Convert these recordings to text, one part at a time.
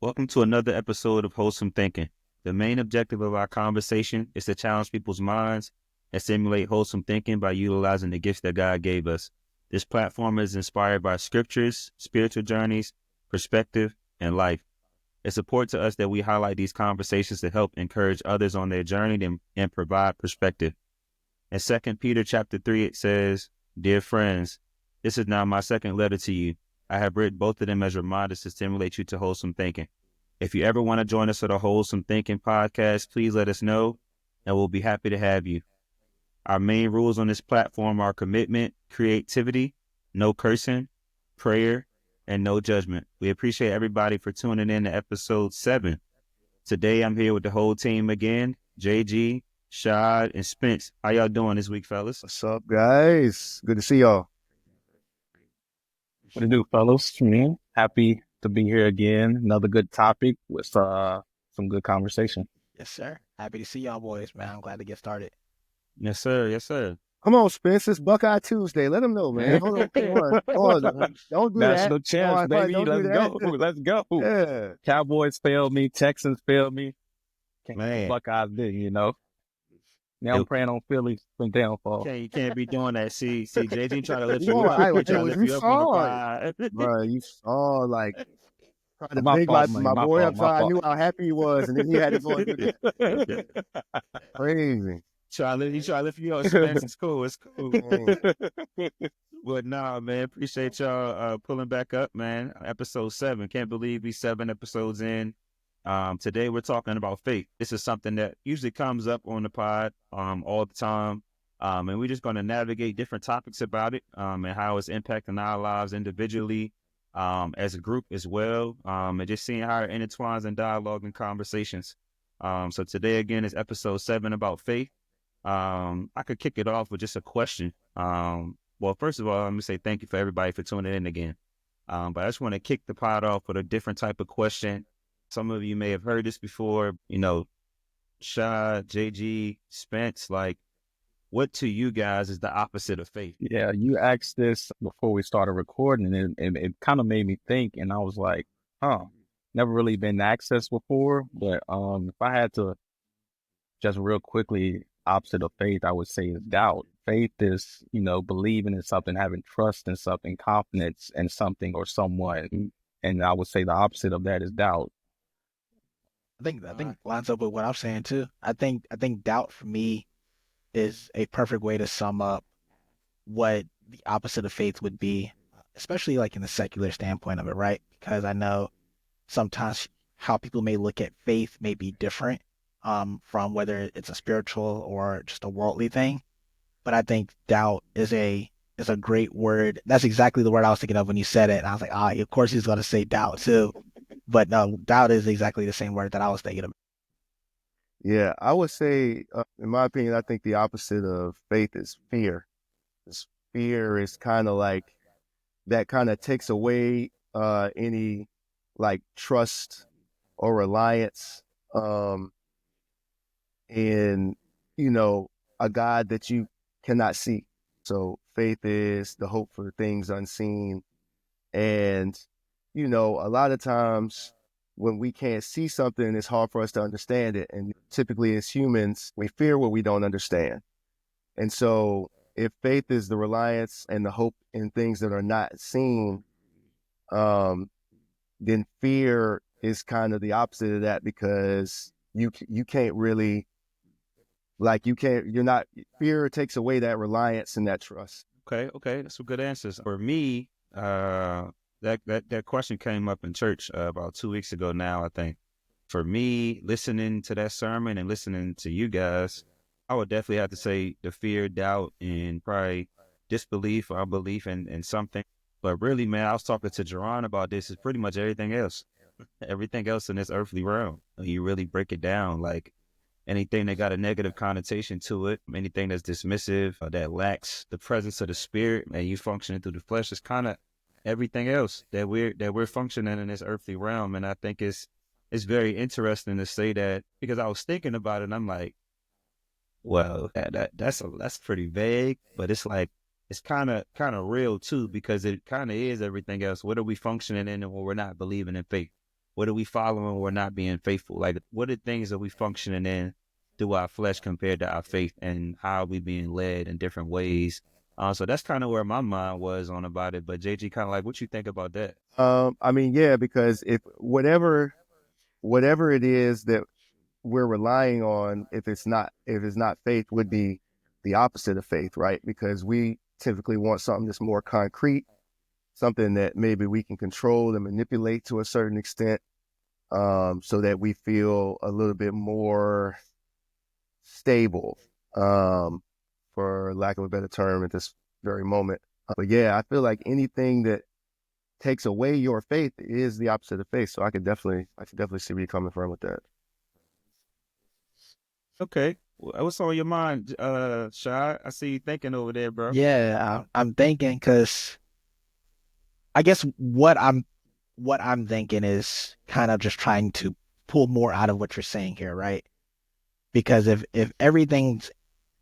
Welcome to another episode of Wholesome Thinking. The main objective of our conversation is to challenge people's minds and stimulate wholesome thinking by utilizing the gifts that God gave us. This platform is inspired by scriptures, spiritual journeys, perspective, and life. It's important to us that we highlight these conversations to help encourage others on their journey and provide perspective. In 2 Peter chapter 3, it says, "Dear friends, this is now my second letter to you. I have written both of them as reminders to stimulate you to wholesome thinking. If you ever want to join us for the Wholesome Thinking podcast, please let us know, and we'll be happy to have you. Our main rules on this platform are commitment, creativity, no cursing, prayer, and no judgment. We appreciate everybody for tuning in to episode 7. Today, I'm here with the whole team again, JG, Shad, and Spence. How y'all doing this week, fellas? What's up, guys? Good to see y'all. What to do, fellas? Man, happy to be here again. Another good topic with some good conversation. Yes, sir. Happy to see y'all boys, man. I'm glad to get started. Yes, sir. Yes, sir. Come on, Spence. It's Buckeye Tuesday. Let them know, man. Hold on. Hold on. Don't do National that. champs, baby. Let's go. Let's go. Yeah. Cowboys failed me. Texans failed me. Man. Buckeyes did, you know. Now I'm praying on Philly's downfall. You can't be doing that. See, JG trying to lift You you know, up. I- He trying to lift you you up saw on the Bro, you saw, like, trying to My big fault, my man. My boy fault, up. So my I fault. knew how happy he was, and then he had to go and do that. Crazy. He try to lift you up. Spence. It's cool. It's cool. But nah, man, appreciate y'all pulling back up, man. Episode 7. Can't believe we 7 episodes in. Today we're talking about faith. This is something that usually comes up on the pod all the time. And we're just going to navigate different topics about it and how it's impacting our lives individually, as a group as well, and just seeing how it intertwines in dialogue and conversations. So today, again, is episode 7 about faith. I could kick it off with just a question. Well, first of all, let me say thank you for everybody for tuning in again. But I just want to kick the pod off with a different type of question. Some of you may have heard this before, you know, Shad, JG, Spence, like, what to you guys is the opposite of faith? Yeah, you asked this before we started recording, and it kind of made me think, and I was like, never really been asked this before, but if I had to just real quickly, opposite of faith, I would say is doubt. Faith is, you know, believing in something, having trust in something, confidence in something or someone, and I would say the opposite of that is doubt. I think lines up with what I'm saying too. I think doubt for me is a perfect way to sum up what the opposite of faith would be, especially like in the secular standpoint of it, right? Because I know sometimes how people may look at faith may be different from whether it's a spiritual or just a worldly thing. But I think doubt is a great word. That's exactly the word I was thinking of when you said it. And I was like, of course he's going to say doubt too. But no, doubt is exactly the same word that I was thinking of. Yeah, I would say, in my opinion, I think the opposite of faith is fear. Fear is kind of like, that kind of takes away any like trust or reliance in, you know, a God that you cannot see. So faith is the hope for things unseen. And, you know, a lot of times when we can't see something, it's hard for us to understand it. And typically as humans, we fear what we don't understand. And so if faith is the reliance and the hope in things that are not seen, then fear is kind of the opposite of that, because you can't really, like, fear takes away that reliance and that trust. Okay, that's some good answers. For me, that question came up in church about 2 weeks ago now, I think. For me, listening to that sermon and listening to you guys, I would definitely have to say the fear, doubt, and probably disbelief or unbelief in something. But really, man, I was talking to Jerron about this. Is pretty much everything else. Everything else in this earthly realm. When you really break it down, like anything that got a negative connotation to it, anything that's dismissive or that lacks the presence of the spirit, and you functioning through the flesh, is kind of everything else that we're functioning in this earthly realm. And I think it's very interesting to say that, because I was thinking about it and I'm like, well, that's pretty vague, but it's like, it's kind of real too, because it kind of is everything else. What are we functioning in when we're not believing in faith? What are we following when we're not being faithful? Like, what are things that we functioning in through our flesh compared to our faith, and how are we being led in different ways? So that's kind of where my mind was on about it. But JG, kind of like, what you think about that? I mean, yeah, because if whatever it is that we're relying on, if it's not faith, would be the opposite of faith, right? Because we typically want something that's more concrete, something that maybe we can control and manipulate to a certain extent, so that we feel a little bit more stable, for lack of a better term at this very moment. But yeah, I feel like anything that takes away your faith is the opposite of faith. So I could definitely see where you're coming from with that. Okay. What's on your mind, Shad? I see you thinking over there, bro. Yeah, I'm thinking because I guess what I'm thinking is kind of just trying to pull more out of what you're saying here, right? Because if everything's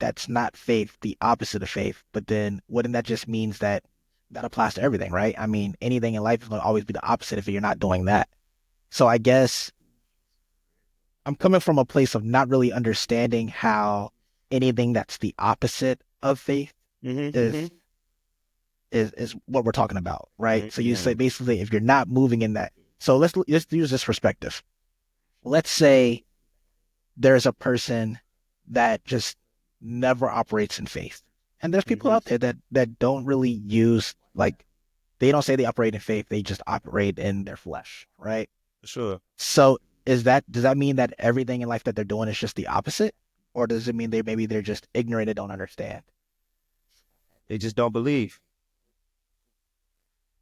that's not faith, the opposite of faith, but then wouldn't that just means that that applies to everything, right? I mean, anything in life is going to always be the opposite if you're not doing that. So I guess I'm coming from a place of not really understanding how anything that's the opposite of faith is is what we're talking about, right? So you say basically if you're not moving in that. So let's use this perspective. Let's say there's a person that just never operates in faith. And there's people out there that don't really use, like, they don't say they operate in faith, they just operate in their flesh, right? Sure. So does that mean that everything in life that they're doing is just the opposite? Or does it mean they're just ignorant and don't understand? They just don't believe.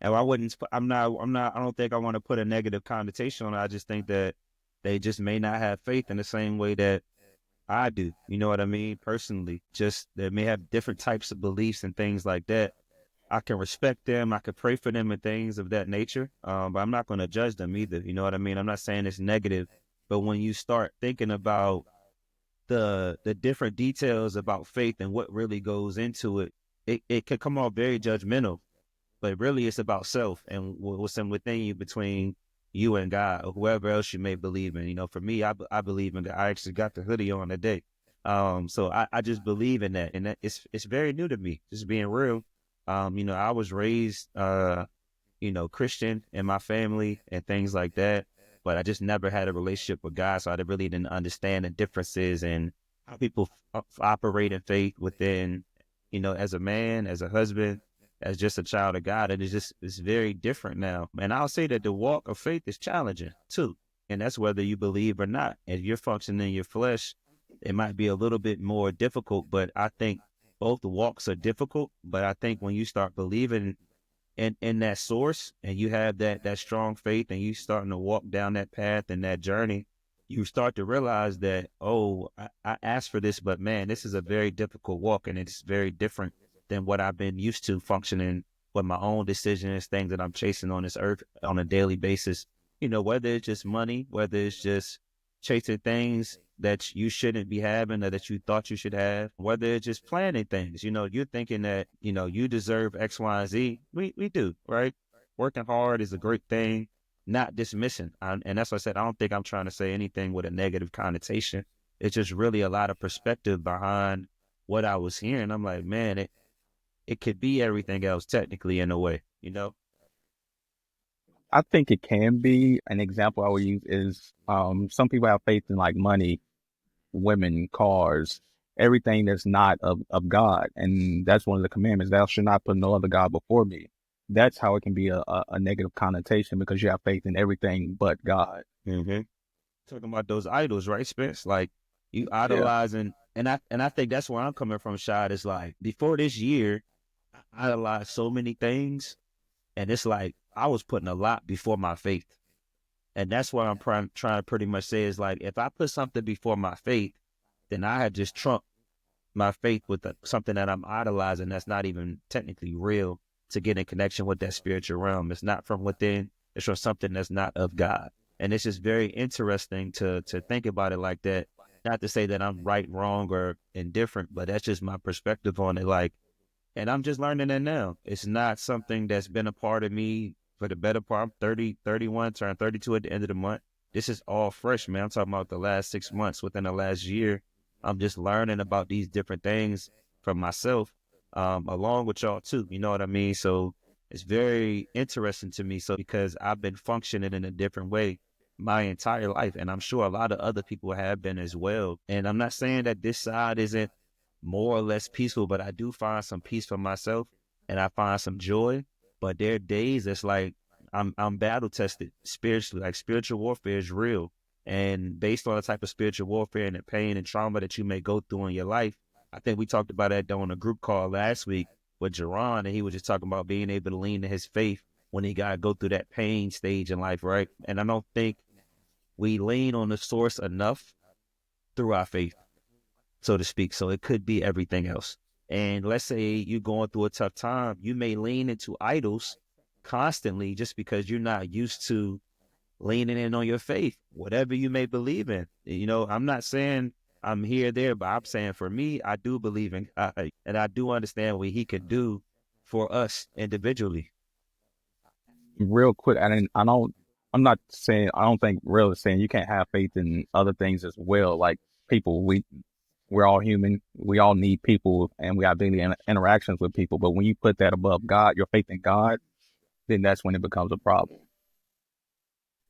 And I don't think I want to put a negative connotation on it. I just think that they just may not have faith in the same way that I do. You know what I mean? Personally, just they may have different types of beliefs and things like that. I can respect them. I can pray for them and things of that nature. But I'm not going to judge them either. You know what I mean? I'm not saying it's negative, but when you start thinking about the different details about faith and what really goes into it, it could come off very judgmental. But really, it's about self and what's within you between you and God or whoever else you may believe in. You know, for me, I believe in God. I actually got the hoodie on today. So I just believe in that. And it's very new to me, just being real. I was raised, Christian in my family and things like that. But I just never had a relationship with God. So I really didn't understand the differences and how people operate in faith within, as a man, as a husband, as just a child of God. And it's very different now. And I'll say that the walk of faith is challenging too. And that's whether you believe or not. If you're functioning in your flesh, it might be a little bit more difficult, but I think both walks are difficult. But I think when you start believing in that source and you have that strong faith and you starting to walk down that path and that journey, you start to realize that, I asked for this, but man, this is a very difficult walk and it's very different than what I've been used to functioning with my own decisions, things that I'm chasing on this earth on a daily basis. Whether it's just money, whether it's just chasing things that you shouldn't be having or that you thought you should have, whether it's just planning things. You're thinking that, you deserve X, Y, and Z. We do, right? Working hard is a great thing, not dismissing. And that's what I said. I don't think I'm trying to say anything with a negative connotation. It's just really a lot of perspective behind what I was hearing. I'm like, man, it could be everything else technically in a way. I think it can be. An example I would use is some people have faith in like money, women, cars, everything that's not of God. And that's one of the commandments. Thou shalt not put no other God before me. That's how it can be a negative connotation because you have faith in everything but God. Mm-hmm. Talking about those idols, right, Spence? Like you Yeah. idolizing, and I think that's where I'm coming from, Shad. Is like before this year, I idolized so many things, and it's like I was putting a lot before my faith. And that's what I'm trying to pretty much say is like, if I put something before my faith, then I had just trumped my faith with something that I'm idolizing that's not even technically real to get in connection with that spiritual realm. It's not from within. It's from something that's not of God. And it's just very interesting to think about it like that. Not to say that I'm right, wrong, or indifferent, but that's just my perspective on it. Like, and I'm just learning that now. It's not something that's been a part of me for the better part. I'm 30, 31, turn 32 at the end of the month. This is all fresh, man. I'm talking about the last 6 months. Within the last year, I'm just learning about these different things from myself, along with y'all too. You know what I mean? So it's very interesting to me. So because I've been functioning in a different way my entire life, and I'm sure a lot of other people have been as well. And I'm not saying that this side isn't more or less peaceful, but I do find some peace for myself, and I find some joy. But there are days that's like I'm battle tested spiritually. Like spiritual warfare is real, and based on the type of spiritual warfare and the pain and trauma that you may go through in your life, I think we talked about that on a group call last week with Jerron, and he was just talking about being able to lean to his faith when he got to go through that pain stage in life, right? And I don't think we lean on the source enough through our faith, so to speak. So it could be everything else. And let's say you're going through a tough time, you may lean into idols constantly just because you're not used to leaning in on your faith, whatever you may believe in. You know, I'm not saying I'm here, there, but I'm saying for me, I do believe in God, and I do understand what he can do for us individually. Real quick, I'm not saying, I don't think real is saying you can't have faith in other things as well. Like people, we're all human. We all need people and we have daily interactions with people. But when you put that above God, your faith in God, then that's when it becomes a problem.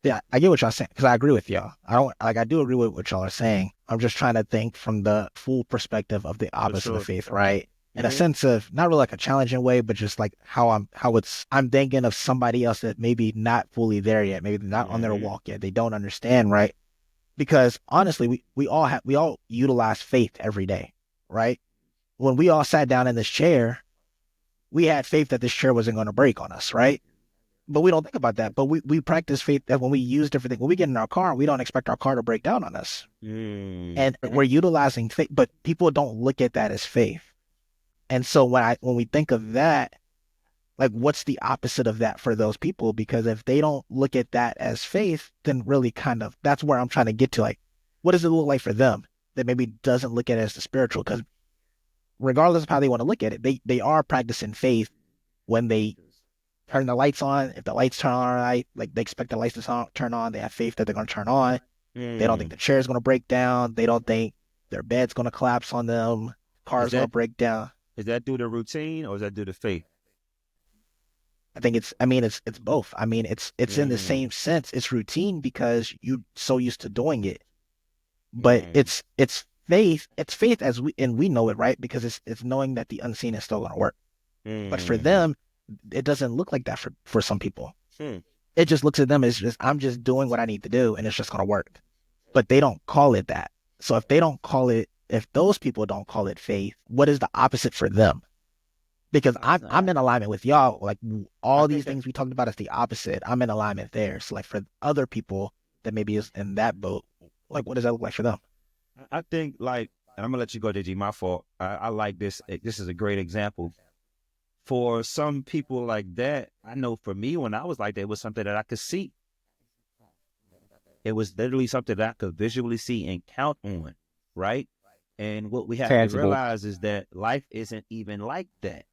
Yeah, I get what y'all saying because I agree with y'all. I do agree with what y'all are saying. I'm just trying to think from the full perspective of the For opposite of sure. faith, right? In a Mm-hmm. sense of not really like a challenging way, but just like I'm thinking of somebody else that maybe not fully there yet, maybe they're not on their Mm-hmm. walk yet, they don't understand, right? Because honestly, we all utilize faith every day, right? When we all sat down in this chair, we had faith that this chair wasn't going to break on us, right? But we don't think about that. But we practice faith that when we use different things, when we get in our car, we don't expect our car to break down on us. Mm. And we're utilizing faith, but people don't look at that as faith. And so when we think of that, like what's the opposite of that for those people? Because if they don't look at that as faith, then really kind of that's where I'm trying to get to. Like, what does it look like for them that maybe doesn't look at it as the spiritual? Because regardless of how they want to look at it, they are practicing faith when they turn the lights on. If the lights turn on right, like they expect the lights to turn on, they have faith that they're going to turn on. They don't think Mm. the chair is going to break down. They don't think their bed's going to collapse on them. Is Car's going to that break down. is that due to routine or is that due to faith? I mean, it's both. I mean, it's in the Mm. same sense. It's routine because you so used to doing it, but Mm. it's faith as we know it, right? Because it's knowing that the unseen is still going to work. But for Mm. them, it doesn't look like that for some people. Hmm. It just looks at them as just I'm just doing what I need to do, and it's just going to work. But they don't call it that. So if they don't call it, if those people don't call it faith, what is the opposite for them? Because I'm in alignment with y'all. Like I all these think that things we talked about is the opposite. I'm in alignment there. So like for other people that maybe is in that boat, like what does that look like for them? I think like, and I'm gonna let you go, DG. My fault. I like this. This is a great example for some people like that. I know for me, when I was like that, it was something that I could see. It was literally something that I could visually see and count on, right? And what we have to Tangible. realize is that life isn't even like that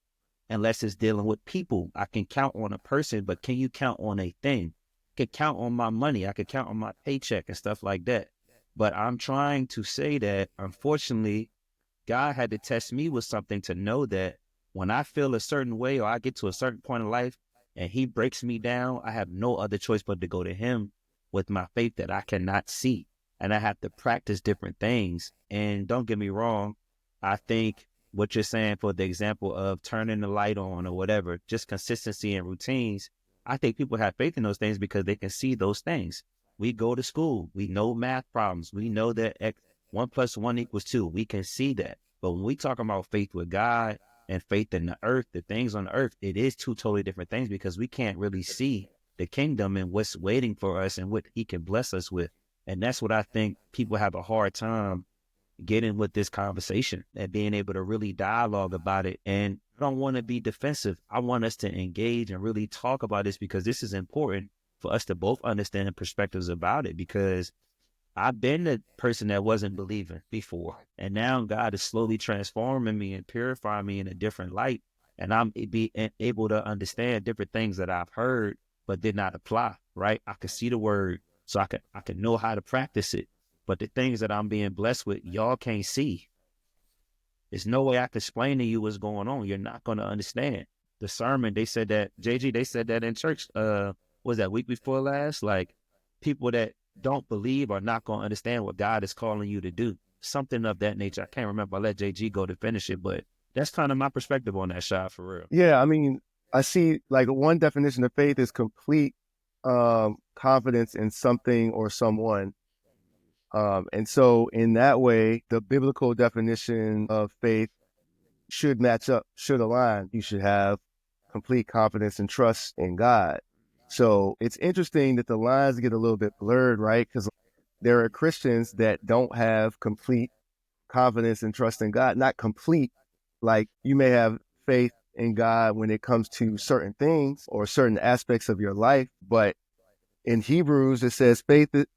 unless it's dealing with people. I can count on a person, but can you count on a thing? I can count on my money. I can count on my paycheck and stuff like that. But I'm trying to say that, unfortunately, God had to test me with something to know that when I feel a certain way or I get to a certain point in life and he breaks me down, I have no other choice but to go to him with my faith that I cannot see. And I have to practice different things. And don't get me wrong, I think what you're saying for the example of turning the light on or whatever, just consistency and routines, I think people have faith in those things because they can see those things. We go to school. We know math problems. We know that 1 + 1 = 2. We can see that. But when we talk about faith with God and faith in the earth, the things on the earth, it is two totally different things because we can't really see the kingdom and what's waiting for us and what he can bless us with. And that's what I think people have a hard time getting with this conversation and being able to really dialogue about it. And I don't want to be defensive. I want us to engage and really talk about this because this is important for us to both understand perspectives about it, because I've been the person that wasn't believing before. And now God is slowly transforming me and purifying me in a different light. And I'm able to understand different things that I've heard but did not apply, right? I could see the word, so I could know how to practice it. But the things that I'm being blessed with, y'all can't see. There's no way I can explain to you what's going on. You're not going to understand. The sermon, they said that, JG, they said that in church, was that week before last? Like, people that don't believe are not going to understand what God is calling you to do. Something of that nature. I can't remember. I'll let JG go to finish it, but that's kind of my perspective on that shot, for real. Yeah, I mean, I see like one definition of faith is complete confidence in something or someone. And so in that way, the biblical definition of faith should match up, should align. You should have complete confidence and trust in God. So it's interesting that the lines get a little bit blurred, right? Because there are Christians that don't have complete confidence and trust in God. Not complete, like you may have faith in God when it comes to certain things or certain aspects of your life, but in Hebrews, it says faith, this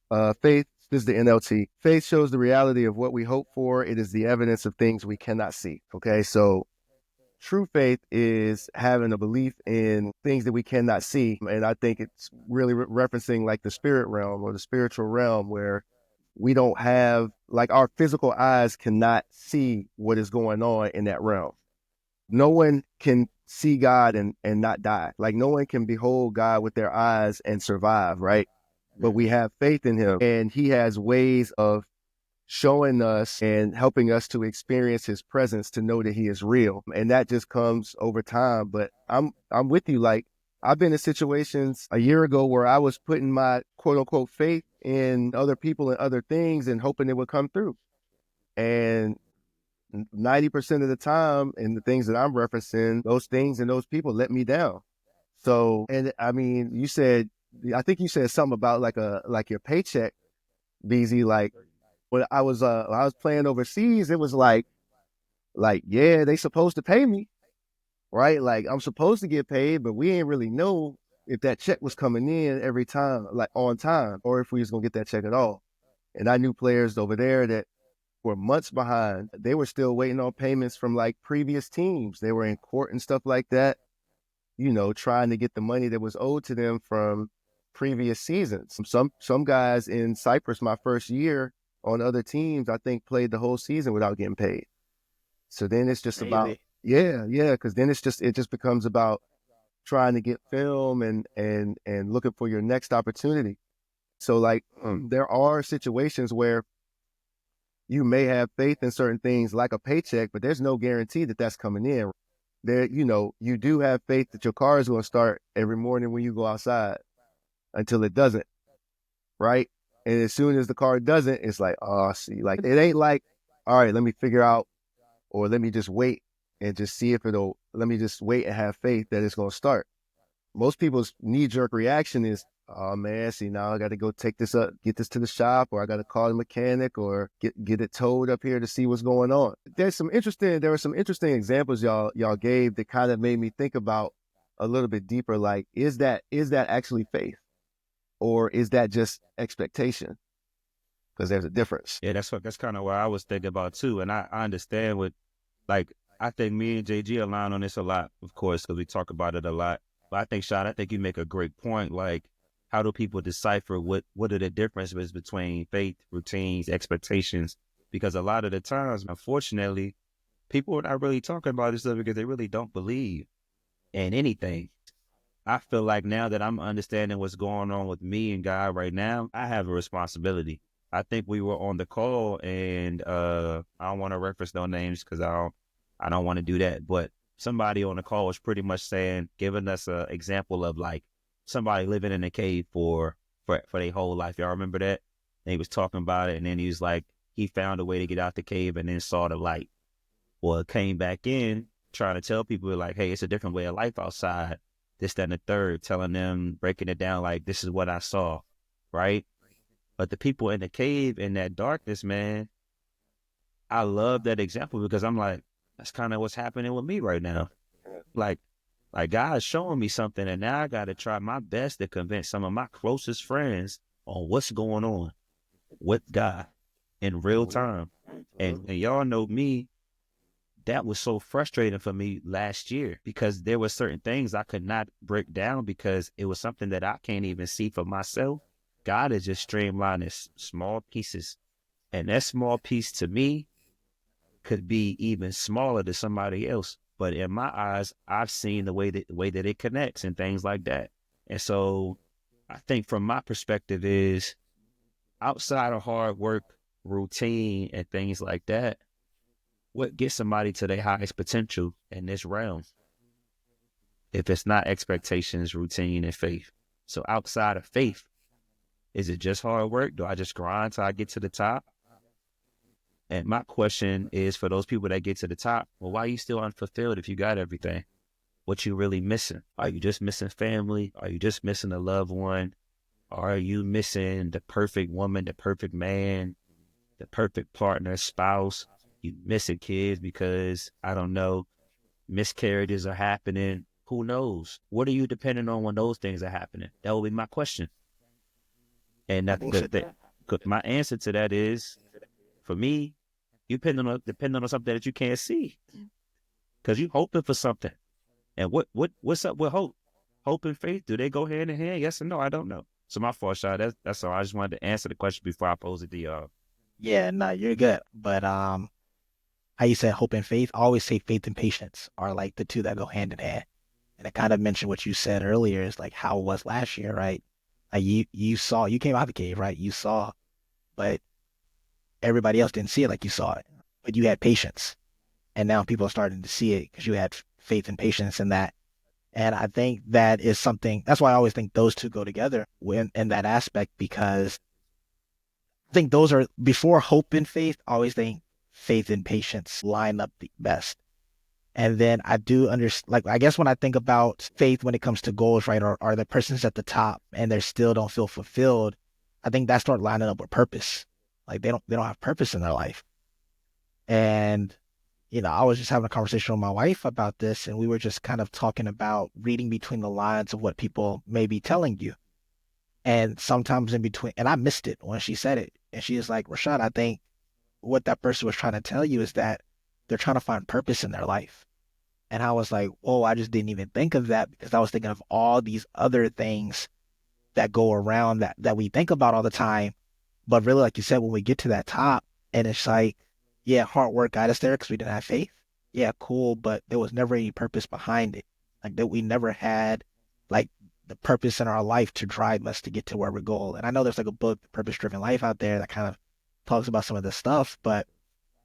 is the NLT. Faith shows the reality of what we hope for. It is the evidence of things we cannot see. Okay, so true faith is having a belief in things that we cannot see. And I think it's really referencing like the spirit realm or the spiritual realm where we don't have, like our physical eyes cannot see what is going on in that realm. No one can see God and not die. Like no one can behold God with their eyes and survive, right? But we have faith in him and he has ways of showing us and helping us to experience his presence to know that he is real. And that just comes over time. But I'm with you. Like I've been in situations a year ago where I was putting my quote unquote faith in other people and other things and hoping it would come through. And 90% of the time, and the things that I'm referencing, those things and those people let me down. So, and I mean, I think you said something about like your paycheck, BZ. Like when I was playing overseas, it was like, yeah, they supposed to pay me, right? Like I'm supposed to get paid, but we ain't really know if that check was coming in every time, like on time, or if we was gonna get that check at all. And I knew players over there that were months behind. They were still waiting on payments from like previous teams. They were in court and stuff like that, trying to get the money that was owed to them from previous seasons. Some guys in Cyprus, my first year on other teams, I think played the whole season without getting paid. So then it's just about, yeah, because then it just becomes about trying to get film and looking for your next opportunity. So like there are situations where you may have faith in certain things like a paycheck, but there's no guarantee that that's coming in. There, you do have faith that your car is going to start every morning when you go outside until it doesn't, right? And as soon as the car doesn't, it's like, oh, see, like it ain't like, all right, let me figure out, or let me just wait and just see if let me just wait and have faith that it's going to start. Most people's knee-jerk reaction is, oh man, see now I got to go take this up, get this to the shop, or I got to call the mechanic or get it towed up here to see what's going on. There were some interesting examples y'all gave that kind of made me think about a little bit deeper. Like, is that actually faith, or is that just expectation? Because there's a difference. Yeah, that's kind of what I was thinking about too. And I understand I think me and JG align on this a lot, of course, because we talk about it a lot. But I think, Sean, you make a great point. Like, how do people decipher what are the differences between faith, routines, expectations? Because a lot of the times, unfortunately, people are not really talking about this stuff because they really don't believe in anything. I feel like now that I'm understanding what's going on with me and God right now, I have a responsibility. I think we were on the call, and I don't want to reference no names because I don't want to do that. But somebody on the call was pretty much giving us an example of like somebody living in a cave for their whole life. Y'all remember that? And he was talking about it, and then he was like, he found a way to get out the cave and then saw the light. Well, came back in trying to tell people like, hey, it's a different way of life outside. This, that, and the third, telling them, breaking it down like, this is what I saw, right? But the people in the cave, in that darkness, man, I love that example because I'm like, that's kind of what's happening with me right now. Like God's showing me something, and now I got to try my best to convince some of my closest friends on what's going on with God in real time. And y'all know me, that was so frustrating for me last year because there were certain things I could not break down because it was something that I can't even see for myself. God is just streamlining small pieces. And that small piece to me could be even smaller to somebody else. But in my eyes, I've seen the way that it connects and things like that. And so I think from my perspective is outside of hard work, routine, and things like that, what gets somebody to their highest potential in this realm? If it's not expectations, routine, and faith. So outside of faith, is it just hard work? Do I just grind till I get to the top? And my question is for those people that get to the top, well, why are you still unfulfilled if you got everything? What you really missing? Are you just missing family? Are you just missing a loved one? Are you missing the perfect woman, the perfect man, the perfect partner, spouse? You missing kids because, I don't know, miscarriages are happening. Who knows? What are you depending on when those things are happening? That will be my question. And my answer to that is, for me, you depending on something that you can't see, because you hoping for something. And what's up with hope? Hope and faith, do they go hand in hand? Yes or no? I don't know. So my fault, Shaw. That's all. I just wanted to answer the question before I pose it to y'all. Yeah, no, you're good. But how you said hope and faith, I always say faith and patience are like the two that go hand in hand. And I kind of mentioned what you said earlier is like how it was last year, right? Like you saw, you came out of the cave, right? You saw, but everybody else didn't see it like you saw it. But you had patience. And now people are starting to see it because you had faith and patience in that. And I think that is something, that's why I always think those two go together in that aspect, because I think those are, before hope and faith, I always think faith and patience line up the best. And then I do understand, like, I guess when I think about faith when it comes to goals, right, or are the persons at the top and they still don't feel fulfilled, I think that start lining up with purpose. Like they don't have purpose in their life. And, I was just having a conversation with my wife about this, and we were just kind of talking about reading between the lines of what people may be telling you. And sometimes in between, and I missed it when she said it. And she was like, Rashad, I think what that person was trying to tell you is that they're trying to find purpose in their life. And I was like, oh, I just didn't even think of that because I was thinking of all these other things that go around that we think about all the time. But really, like you said, when we get to that top and it's like, yeah, hard work got us there because we didn't have faith. Yeah, cool. But there was never any purpose behind it. Like that we never had like the purpose in our life to drive us to get to where we're going. And I know there's like a book, Purpose Driven Life, out there that kind of talks about some of this stuff, but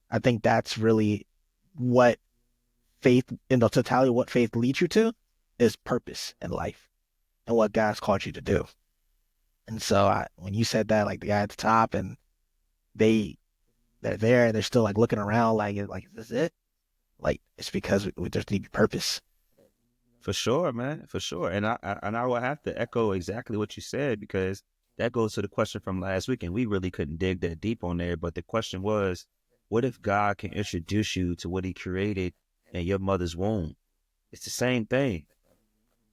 I think that's really what faith, in the totality of what faith leads you to, is purpose in life and what God's called you to do. And so when you said that, like the guy at the top, and they're there, and they're still like looking around, like is this it? Like it's because we just need purpose. For sure, man. For sure. And I will have to echo exactly what you said, because that goes to the question from last week, and we really couldn't dig that deep on there. But the question was, what if God can introduce you to what he created in your mother's womb? It's the same thing.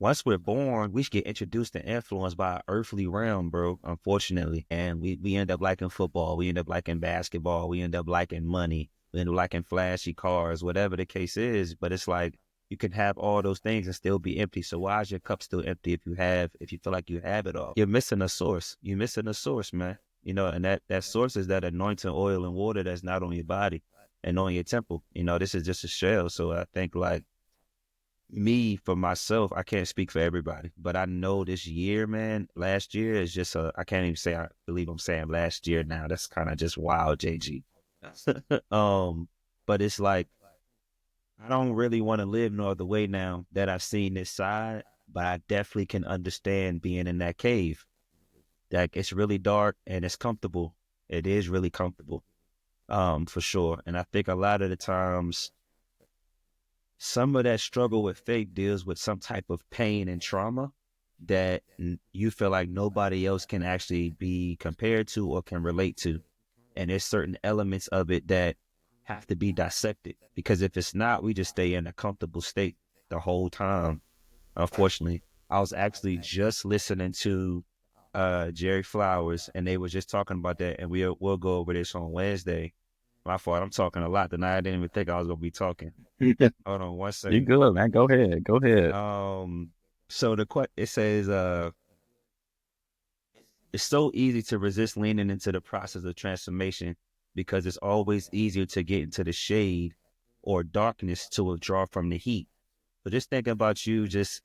Once we're born, we get introduced and influenced by an earthly realm, bro, unfortunately. And we end up liking football. We end up liking basketball. We end up liking money. We end up liking flashy cars, whatever the case is. But it's like, you can have all those things and still be empty. So why is your cup still empty if you feel like you have it all? You're missing a source. You're missing a source, man. And that source is that anointing oil and water that's not on your body and on your temple. This is just a shell. So I think, like, me, for myself, I can't speak for everybody, but I know this year, man, last year is just I can't even say, I believe I'm saying last year now. That's kind of just wild, JG. But it's like, I don't really want to live no other way now that I've seen this side, but I definitely can understand being in that cave. Like, it's really dark and it's comfortable. It is really comfortable, for sure. And I think a lot of the times, some of that struggle with faith deals with some type of pain and trauma that you feel like nobody else can actually be compared to or can relate to. And there's certain elements of it that have to be dissected, because if it's not, we just stay in a comfortable state the whole time. Unfortunately, I was actually just listening to Jerry Flowers, and they were just talking about that, and we'll go over this on Wednesday. My fault. I'm talking a lot tonight. I didn't even think I was gonna be talking. Hold on one You second. good, man. Go ahead. Go ahead. So it says, it's so easy to resist leaning into the process of transformation because it's always easier to get into the shade or darkness to withdraw from the heat. But just thinking about you, just,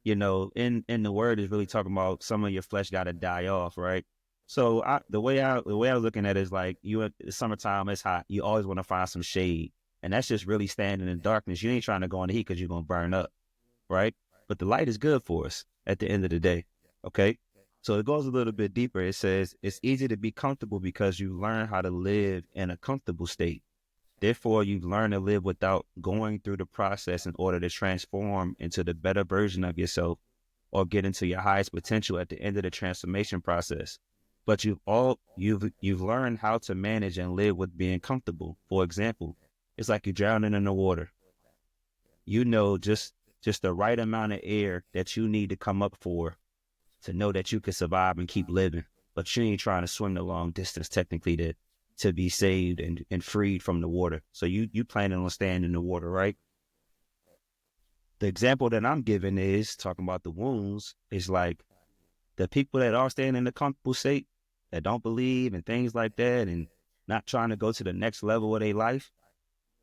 in the word is really talking about some of your flesh got to die off, right? So the way I was looking at it is like, you in the summertime, it's hot. You always want to find some shade, and that's just really standing in darkness. You ain't trying to go in the heat because you're gonna burn up, right? But the light is good for us at the end of the day. Okay. So it goes a little bit deeper. It says it's easy to be comfortable because you learn how to live in a comfortable state. Therefore, you learn to live without going through the process in order to transform into the better version of yourself or get into your highest potential at the end of the transformation process. But you've learned how to manage and live with being comfortable. For example, it's like you're drowning in the water. You know just the right amount of air that you need to come up for to know that you can survive and keep living. But you ain't trying to swim the long distance technically to be saved and freed from the water. So you planning on staying in the water, right? The example that I'm giving is talking about the wounds is like the people that are staying in the comfortable state that don't believe and things like that and not trying to go to the next level of their life,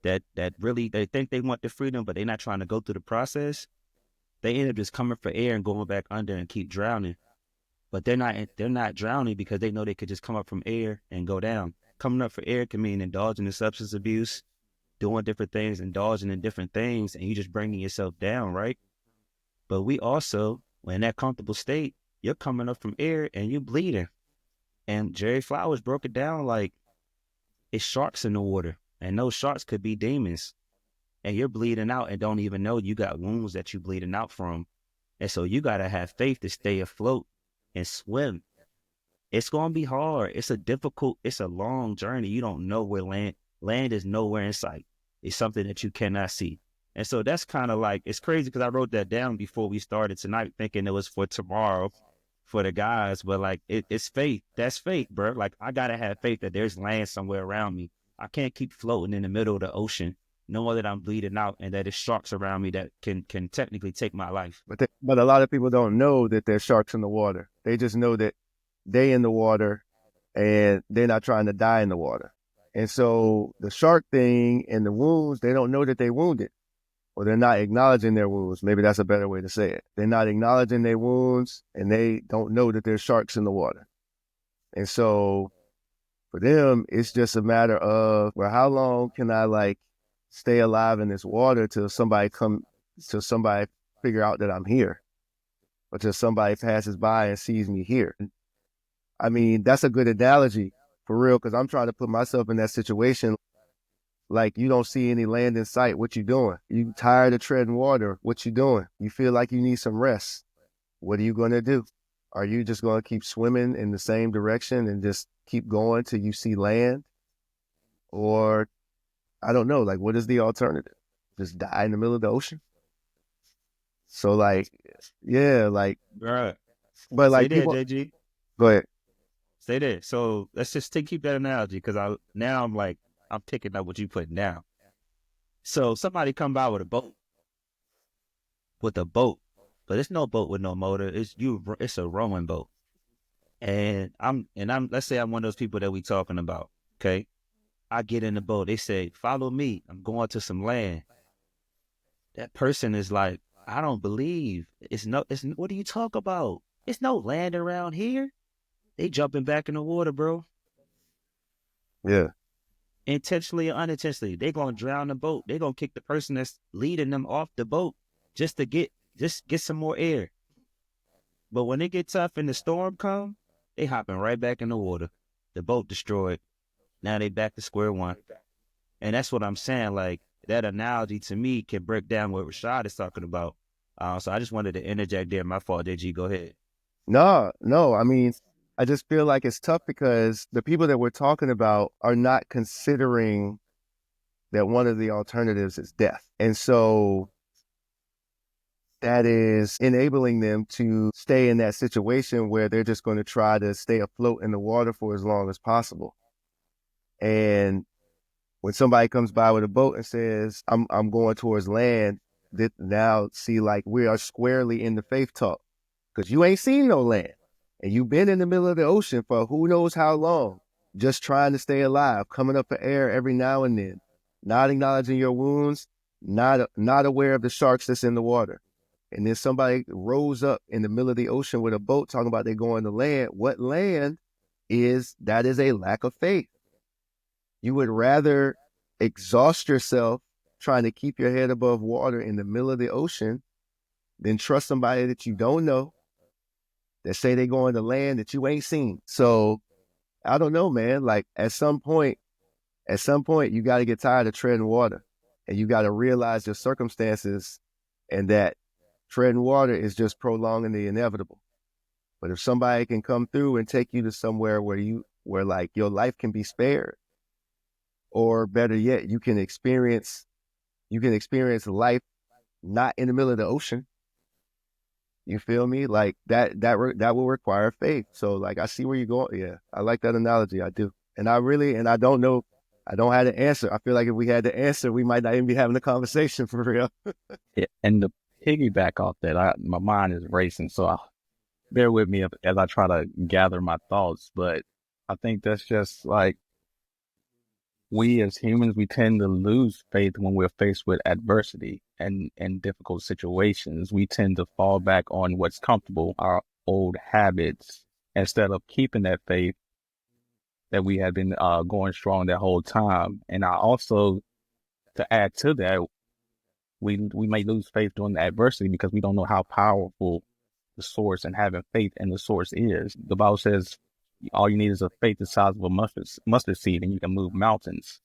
that really they think they want the freedom, but they're not trying to go through the process. They end up just coming for air and going back under and keep drowning. But they're not drowning because they know they could just come up from air and go down. Coming up for air can mean indulging in substance abuse, doing different things, indulging in different things, and you just bringing yourself down, right? But we also, when in that comfortable state, you're coming up from air and you bleeding. And Jerry Flowers broke it down like it's sharks in the water, and those sharks could be demons. And you're bleeding out and don't even know you got wounds that you're bleeding out from. And so you got to have faith to stay afloat and swim. It's going to be hard. It's a long journey. You don't know where land is nowhere in sight. It's something that you cannot see. And so that's kind of like, it's crazy because I wrote that down before we started tonight thinking it was for tomorrow for the guys, but like it's faith. That's faith, bro. Like I got to have faith that there's land somewhere around me. I can't keep floating in the middle of the ocean knowing that I'm bleeding out and that there's sharks around me that can technically take my life. But a lot of people don't know that there's sharks in the water. They just know that they in the water and they're not trying to die in the water. And so the shark thing and the wounds, they don't know that they wounded, or they're not acknowledging their wounds. Maybe that's a better way to say it. They're not acknowledging their wounds and they don't know that there's sharks in the water. And so for them, it's just a matter of, well, how long can I like stay alive in this water till somebody figure out that I'm here, or till somebody passes by and sees me here. I mean, that's a good analogy for real, because I'm trying to put myself in that situation. Like, you don't see any land in sight. What you doing? You tired of treading water. What you doing? You feel like you need some rest. What are you going to do? Are you just going to keep swimming in the same direction and just keep going till you see land? Or, I don't know, like, what is the alternative? Just die in the middle of the ocean? So, like, yeah, like, Right. but Stay like there, people, JG. go ahead. Stay there. So let's just keep that analogy because I'm picking up what you put down. So somebody come by with a boat, but it's no boat with no motor. It's a rowing boat. And I'm let's say I'm one of those people that we talking about. Okay. I get in the boat. They say, follow me. I'm going to some land. That person is like, I don't believe. What do you talk about? It's no land around here. They jumping back in the water, bro. Yeah. Intentionally or unintentionally. They gonna drown the boat. They gonna kick the person that's leading them off the boat just to get some more air. But when it get tough and the storm come, they hopping right back in the water. The boat destroyed. Now they back to square one. And that's what I'm saying. Like that analogy to me can break down what Rashad is talking about. So I just wanted to interject there. My fault, DG. Go ahead. No. I mean, I just feel like it's tough because the people that we're talking about are not considering that one of the alternatives is death. And so that is enabling them to stay in that situation where they're just going to try to stay afloat in the water for as long as possible. And When somebody comes by with a boat and says, I'm going towards land, that now see, like, we are squarely in the faith talk, because you ain't seen no land and you've been in the middle of the ocean for who knows how long, just trying to stay alive, coming up for air every now and then, not acknowledging your wounds, not aware of the sharks that's in the water. And then somebody rose up in the middle of the ocean with a boat talking about they're going to land. What land is that? Is a lack of faith. You would rather exhaust yourself trying to keep your head above water in the middle of the ocean than trust somebody that you don't know, that say they going to land that you ain't seen. So I don't know, man. Like at some point, you got to get tired of treading water, and you got to realize your circumstances, and that treading water is just prolonging the inevitable. But if somebody can come through and take you to somewhere where like your life can be spared, or better yet, you can experience life not in the middle of the ocean. You feel me? Like that will require faith. So like, I see where you're going. Yeah, I like that analogy. I do. And I don't know. I don't have the answer. I feel like if we had the answer, we might not even be having a conversation for real. Yeah, and to piggyback off that, my mind is racing, so bear with me as I try to gather my thoughts. But I think that's just like, we as humans, we tend to lose faith when we're faced with adversity and difficult situations. We tend to fall back on what's comfortable, our old habits, instead of keeping that faith that we had been going strong that whole time. And I also, to add to that, we may lose faith during the adversity because we don't know how powerful the source and having faith in the source is. The Bible says all you need is a faith the size of a mustard seed, and you can move mountains.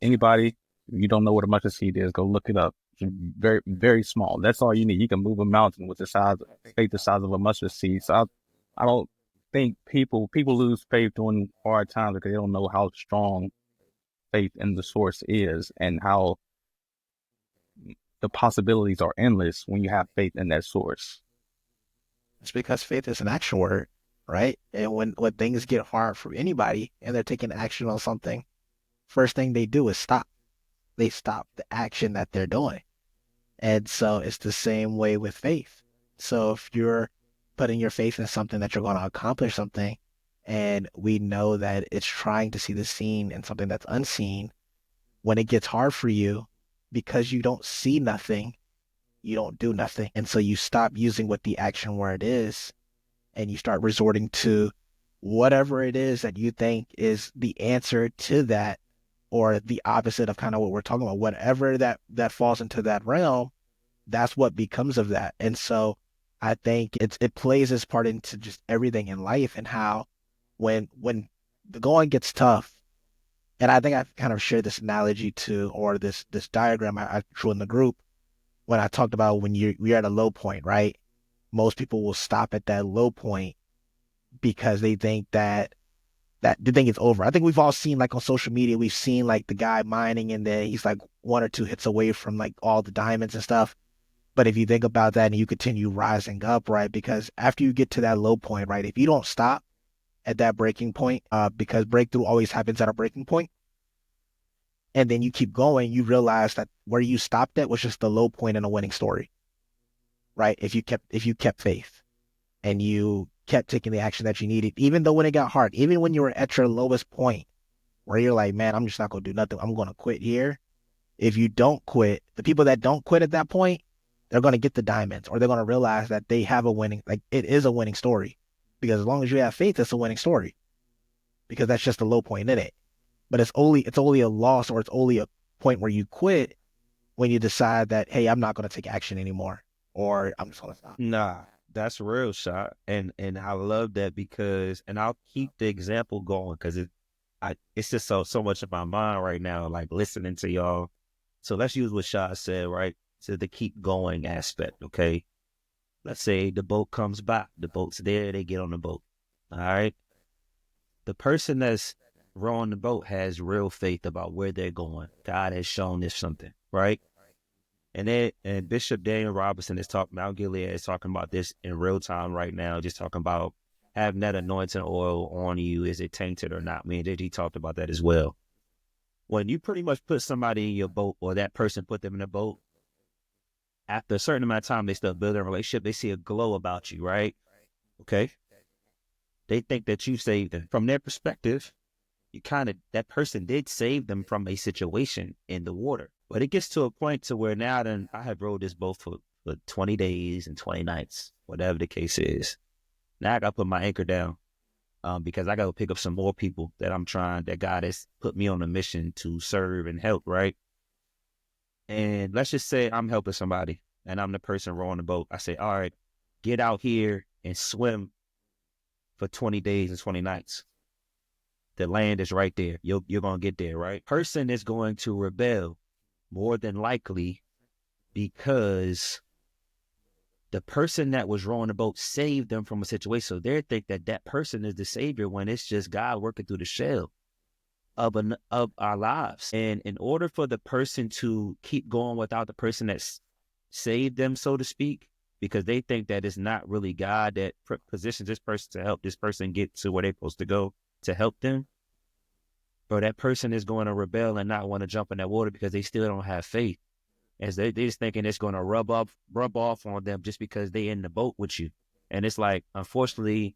Anybody, if you don't know what a mustard seed is, go look it up. It's very, very small. That's all you need. You can move a mountain with faith the size of a mustard seed. So I don't think people lose faith during hard times because they don't know how strong faith in the source is, and how the possibilities are endless when you have faith in that source. It's because faith is an action word, right? And when things get hard for anybody and they're taking action on something, first thing they do is stop. They stop the action that they're doing. And so it's the same way with faith. So if you're putting your faith in something that you're going to accomplish something, and we know that it's trying to see the seen in something that's unseen, when it gets hard for you, because you don't see nothing, you don't do nothing. And so you stop using what the action word is, and you start resorting to whatever it is that you think is the answer to that, or the opposite of kind of what we're talking about. Whatever that falls into that realm, that's what becomes of that. And so I think it plays its part into just everything in life, and how when the going gets tough, and I think I've kind of shared this analogy to, or this diagram I drew in the group when I talked about when you're at a low point, right? Most people will stop at that low point because they think that they think it's over. I think we've all seen, like on social media, we've seen like the guy mining and then he's like one or two hits away from like all the diamonds and stuff. But if you think about that and you continue rising up, right? Because after you get to that low point, right? If you don't stop at that breaking point, because breakthrough always happens at a breaking point, and then you keep going, you realize that where you stopped at was just the low point in a winning story, right? If you kept faith and you kept taking the action that you needed, even though when it got hard, even when you were at your lowest point where you're like, man, I'm just not going to do nothing, I'm going to quit here. If you don't quit, the people that don't quit at that point, they're going to get the diamonds, or they're going to realize that they have a winning, like it is a winning story. Because as long as you have faith, it's a winning story, because that's just a low point in it. But it's only a loss, or it's only a point where you quit when you decide that, hey, I'm not going to take action anymore, or I'm just going to stop. Nah, that's real, shot. And I love that, because, and I'll keep the example going because it's just so much in my mind right now, like listening to y'all. So let's use what Shah said, right? So the keep going aspect, okay? Let's say the boat comes by, the boat's there, they get on the boat, all right? The person that's rowing the boat has real faith about where they're going. God has shown this something, right? And Bishop Daniel Robinson is talking, Mount Gilead is talking about this in real time right now, just talking about having that anointing oil on you, is it tainted or not? Me and JG talked about that as well. when you pretty much put somebody in your boat, or that person put them in a boat, after a certain amount of time, they start building a relationship. They see a glow about you, right? Okay. They think that you saved them. From their perspective, that person did save them from a situation in the water. But it gets to a point to where now then I have rowed this boat for 20 days and 20 nights, whatever the case is. Now I got to put my anchor down because I got to pick up some more people that God has put me on a mission to serve and help, right? And let's just say I'm helping somebody and I'm the person rowing the boat. I say, all right, get out here and swim for 20 days and 20 nights. The land is right there. You're going to get there, right? Person is going to rebel more than likely because the person that was rowing the boat saved them from a situation. So they think that that person is the savior when it's just God working through the shell of our lives. And in order for the person to keep going without the person that saved them, so to speak, because they think that it's not really God that positions this person to help this person get to where they're supposed to go to help them, but that person is going to rebel and not want to jump in that water because they still don't have faith. As they just thinking it's going to rub off on them just because they in the boat with you. And it's like, unfortunately,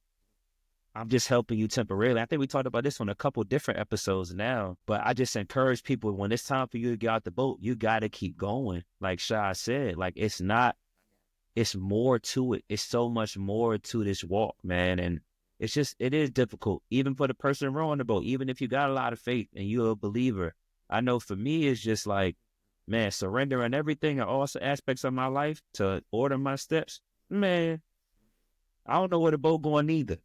I'm just helping you temporarily. I think we talked about this on a couple different episodes now, but I just encourage people, when it's time for you to get out the boat, you got to keep going. Like Shai said, like it's more to it. It's so much more to this walk, man. And it is difficult, even for the person rowing the boat, even if you got a lot of faith and you're a believer. I know for me, it's just like, man, surrendering everything and all aspects of my life to order my steps. Man, I don't know where the boat going either.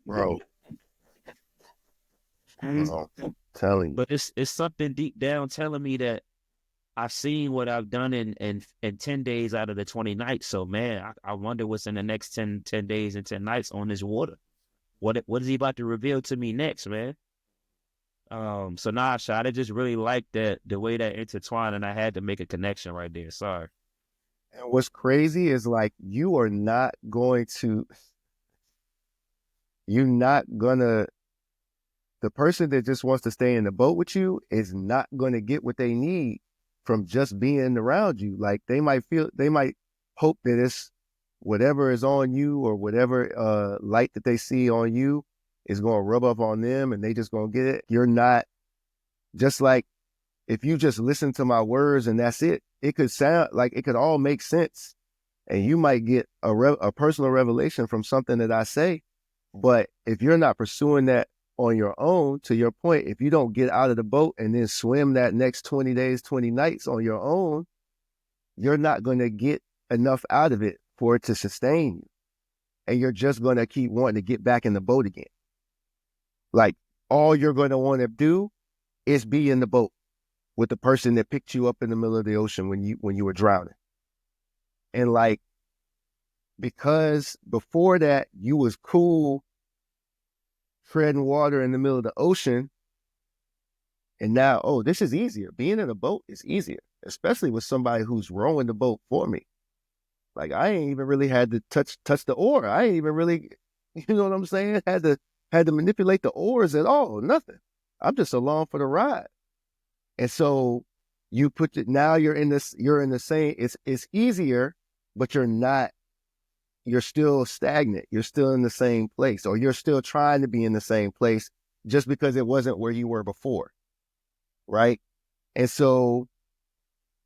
Bro. I'm telling you. But it's something deep down telling me that I've seen what I've done in 10 days out of the 20 nights. So, man, I wonder what's in the next 10 days and 10 nights on this water. What is he about to reveal to me next, man? So nah, Shot, I just really like the way that intertwined, and I had to make a connection right there. Sorry. And what's crazy is like you're not gonna the person that just wants to stay in the boat with you is not gonna get what they need from just being around you. Like they might hope that it's whatever is on you or whatever light that they see on you is gonna rub up on them and they just gonna get it. You're not, just like if you just listen to my words and that's it, it could sound like it could all make sense. And you might get a personal revelation from something that I say. But if you're not pursuing that on your own, to your point, if you don't get out of the boat and then swim that next 20 days, 20 nights on your own, you're not going to get enough out of it for it to sustain you. And you're just going to keep wanting to get back in the boat again. Like all you're going to want to do is be in the boat with the person that picked you up in the middle of the ocean when you were drowning. And like, because before that you was cool treading water in the middle of the ocean, and now, oh, this is easier. Being in a boat is easier, especially with somebody who's rowing the boat for me. Like I ain't even really had to touch the oar. I ain't even really, you know what I'm saying? Had to manipulate the oars at all. Nothing. I'm just along for the ride. And so you put it, now you're in the same, it's easier, but you're still stagnant. You're still in the same place, or you're still trying to be in the same place just because it wasn't where you were before. Right. And so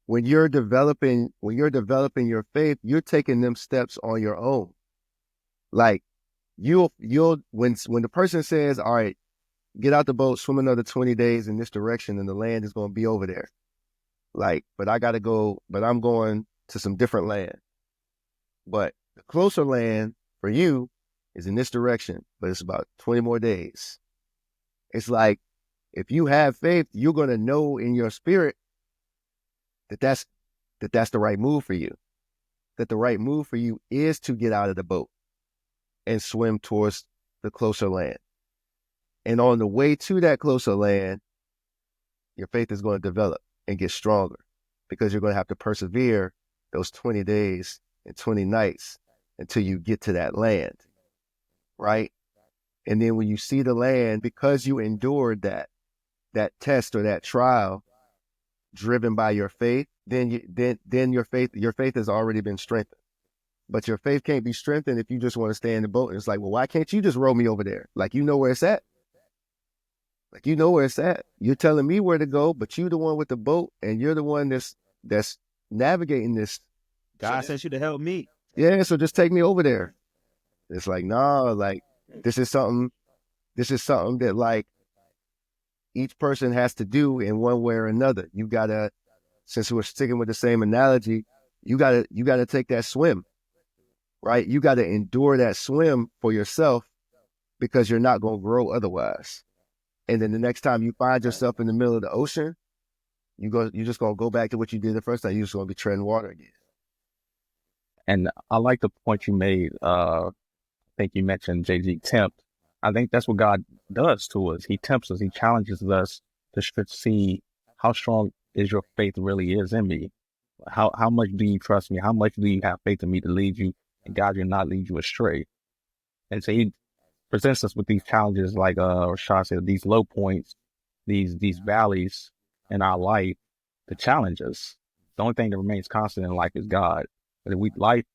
when you're developing your faith, you're taking them steps on your own. Like you'll when the person says, all right, get out the boat, swim another 20 days in this direction, and the land is going to be over there. Like, but I'm going to some different land. But the closer land for you is in this direction, but it's about 20 more days. It's like, if you have faith, you're going to know in your spirit that that's the right move for you. That the right move for you is to get out of the boat and swim towards the closer land. And on the way to that closer land, your faith is going to develop and get stronger because you're going to have to persevere those 20 days and 20 nights until you get to that land, right? And then when you see the land, because you endured that, that test or that trial driven by your faith, then your faith has already been strengthened. But your faith can't be strengthened if you just want to stay in the boat. And it's like, well, why can't you just row me over there? Like, you know where it's at. Like, you know where it's at. You're telling me where to go, but you're the one with the boat, and you're the one that's navigating this. God sent you to help me. Yeah, so just take me over there. It's like, no, like this is something that like each person has to do in one way or another. You gotta, since we're sticking with the same analogy, you gotta take that swim, right? You gotta endure that swim for yourself because you're not gonna grow otherwise. And then the next time you find yourself in the middle of the ocean, you're just gonna go back to what you did the first time. You're just gonna be treading water again. And I like the point you made. I think you mentioned JG tempt. I think that's what God does to us. He tempts us. He challenges us to see how strong is your faith really is in me. How much do you trust me? How much do you have faith in me to lead you and God will not lead you astray? And so he presents us with these challenges, like Rashad said, these low points, these valleys in our life to challenge us. The only thing that remains constant in life is God. But life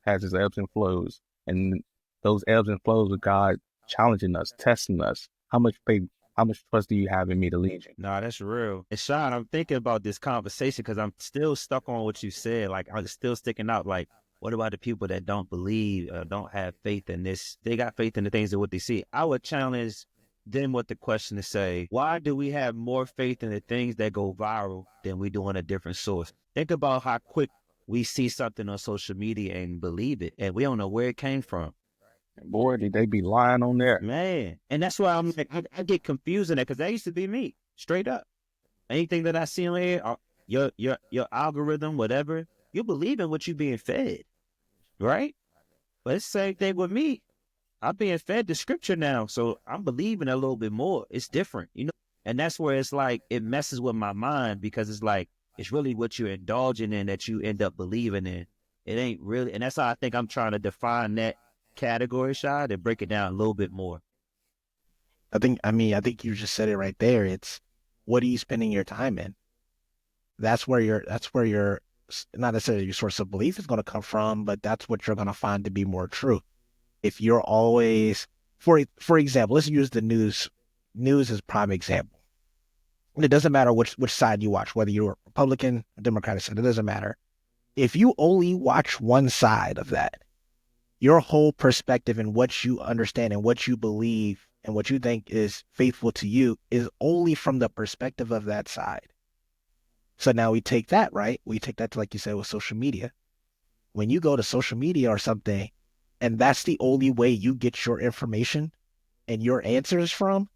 has its ebbs and flows, and those ebbs and flows of God challenging us, testing us. How much faith, how much trust do you have in me to lead you? Nah, that's real. And Sean, I'm thinking about this conversation because I'm still stuck on what you said. Like, I'm still sticking out. Like, what about the people that don't believe, don't have faith in this? They got faith in the things that what they see. I would challenge them with the question to say, why do we have more faith in the things that go viral than we do in a different source? Think about how quick we see something on social media and believe it, and we don't know where it came from. Boy, did they be lying on there. Man. And that's why I'm like, I get confused in that because that used to be me, straight up. Anything that I see on here, your algorithm, whatever, you believe in what you're being fed, right? But it's the same thing with me. I'm being fed the scripture now, so I'm believing a little bit more. It's different, you know? And that's where it's like, it messes with my mind because it's like, it's really what you're indulging in that you end up believing in. It ain't really, and that's how I think I'm trying to define that category, Shad, and break it down a little bit more. I think you just said it right there. It's, what are you spending your time in? That's where your not necessarily your source of belief is going to come from, but that's what you're going to find to be more true. If you're always, for example, let's use the news. News is prime example. And it doesn't matter which side you watch, whether you're Republican or Democratic side, it doesn't matter. If you only watch one side of that, your whole perspective and what you understand and what you believe and what you think is faithful to you is only from the perspective of that side. So now we take that, right? We take that to, like you said, with social media. When you go to social media or something, and that's the only way you get your information and your answers from,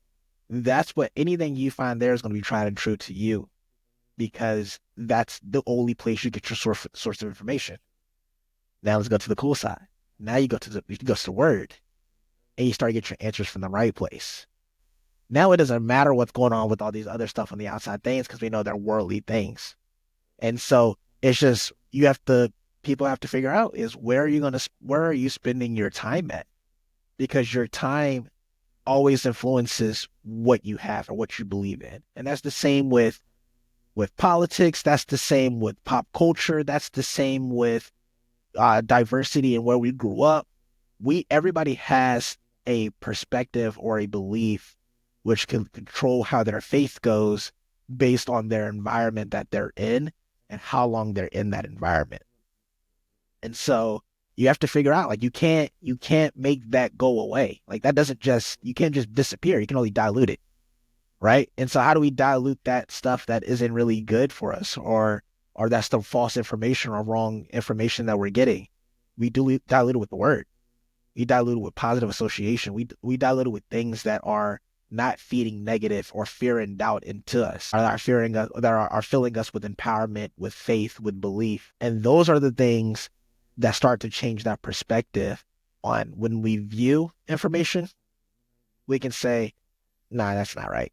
that's what anything you find there is going to be tried and true to you, because that's the only place you get your source of information. Now let's go to the cool side. Now you go to the word, and you start to get your answers from the right place. Now it doesn't matter what's going on with all these other stuff on the outside things, because we know they're worldly things. And so it's just, people have to figure out is where are you spending your time at? Because your time always influences what you have or what you believe in. And that's the same with politics. That's the same with pop culture. That's the same with diversity and where we grew up. Everybody has a perspective or a belief which can control how their faith goes based on their environment that they're in and how long they're in that environment. And so you have to figure out, like, you can't make that go away. Like, you can't just disappear. You can only dilute it. Right. And so how do we dilute that stuff that isn't really good for us, or that's the false information or wrong information that we're getting? We dilute it with the word. We dilute it with positive association. We dilute it with things that are not feeding negative or fear and doubt into us, are filling us with empowerment, with faith, with belief. And those are the things that start to change that perspective on when we view information. We can say, nah, that's not right,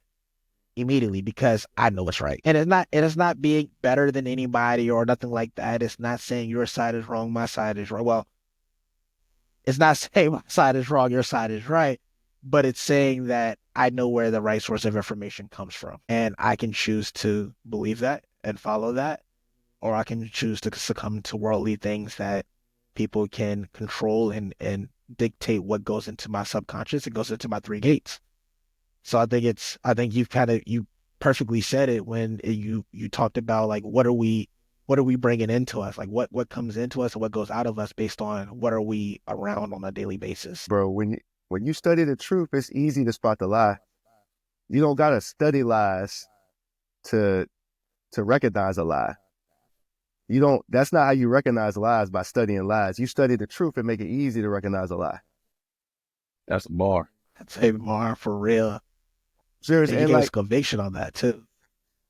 immediately, because I know it's right. And it is not being better than anybody or nothing like that. It's not saying your side is wrong, my side is right. Well, it's not saying my side is wrong, your side is right, but it's saying that I know where the right source of information comes from, and I can choose to believe that and follow that, or I can choose to succumb to worldly things that people can control and dictate what goes into my subconscious. It goes into my three gates. So I think you perfectly said it when you talked about like what are we bringing into us? Like what comes into us and what goes out of us based on what are we around on a daily basis. Bro, when you study the truth, it's easy to spot the lie. You don't gotta study lies to recognize a lie. You don't. That's not how you recognize lies, by studying lies. You study the truth and make it easy to recognize a lie. That's a bar. That's a bar for real. Serious. And you And gave us like, conviction on that too.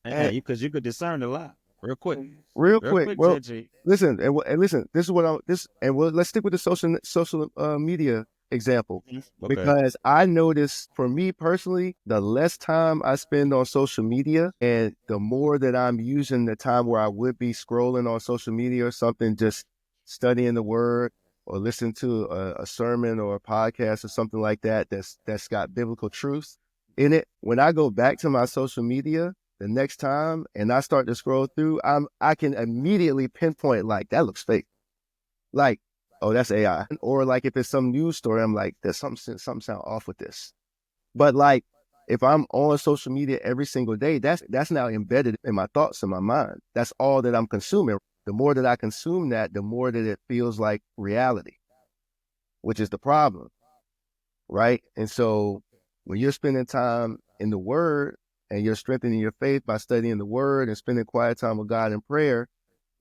Yeah, and because you could discern a lot real quick. real Real quick, quick, well, JG. listen and listen. This is what I'm. This and well, let's stick with the social media example, Okay. because I notice for me personally, the less time I spend on social media and the more that I'm using the time where I would be scrolling on social media or something, just studying the word or listening to a sermon or a podcast or something like that that's got biblical truths in it. When I go back to my social media the next time and I start to scroll through, I can immediately pinpoint like that looks fake. Like, oh, that's AI. Or like if it's some news story, I'm like, there's something sound off with this. But like if I'm on social media every single day, that's now embedded in my thoughts and my mind. That's all that I'm consuming. The more that I consume that, the more that it feels like reality, which is the problem, right? And so when you're spending time in the Word and you're strengthening your faith by studying the Word and spending quiet time with God in prayer,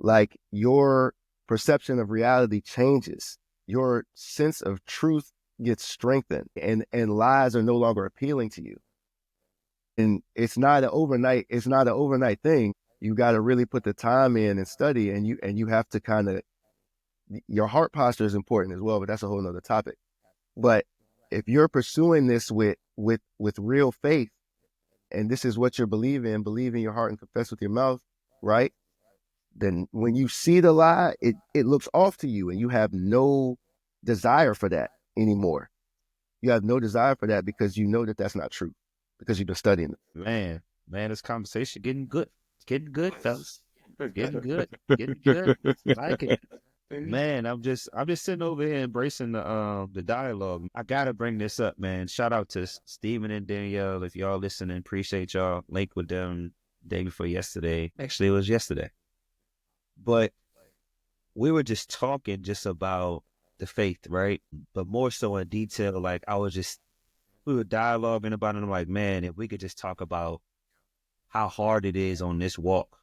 like your perception of reality changes. Your sense of truth gets strengthened, and lies are no longer appealing to you. And it's not an overnight thing. You got to really put the time in and study, and you have to kind of, your heart posture is important as well, but that's a whole nother topic. But if you're pursuing this with real faith, and this is what you're believing, believe in your heart and confess with your mouth, right? Then when you see the lie, it looks off to you and you have no desire for that anymore. You have no desire for that because you know that that's not true, because you've been studying it. Man, this conversation getting good. It's getting good, fellas. Getting good. Getting good. Like it. Man, I'm just sitting over here embracing the dialogue. I gotta bring this up, man. Shout out to Steven and Danielle. If y'all listening, appreciate y'all. Linked with them day before yesterday. Actually, it was yesterday. But we were just talking just about the faith, right? But more so in detail, like we were dialoguing about it. And I'm like, man, if we could just talk about how hard it is on this walk,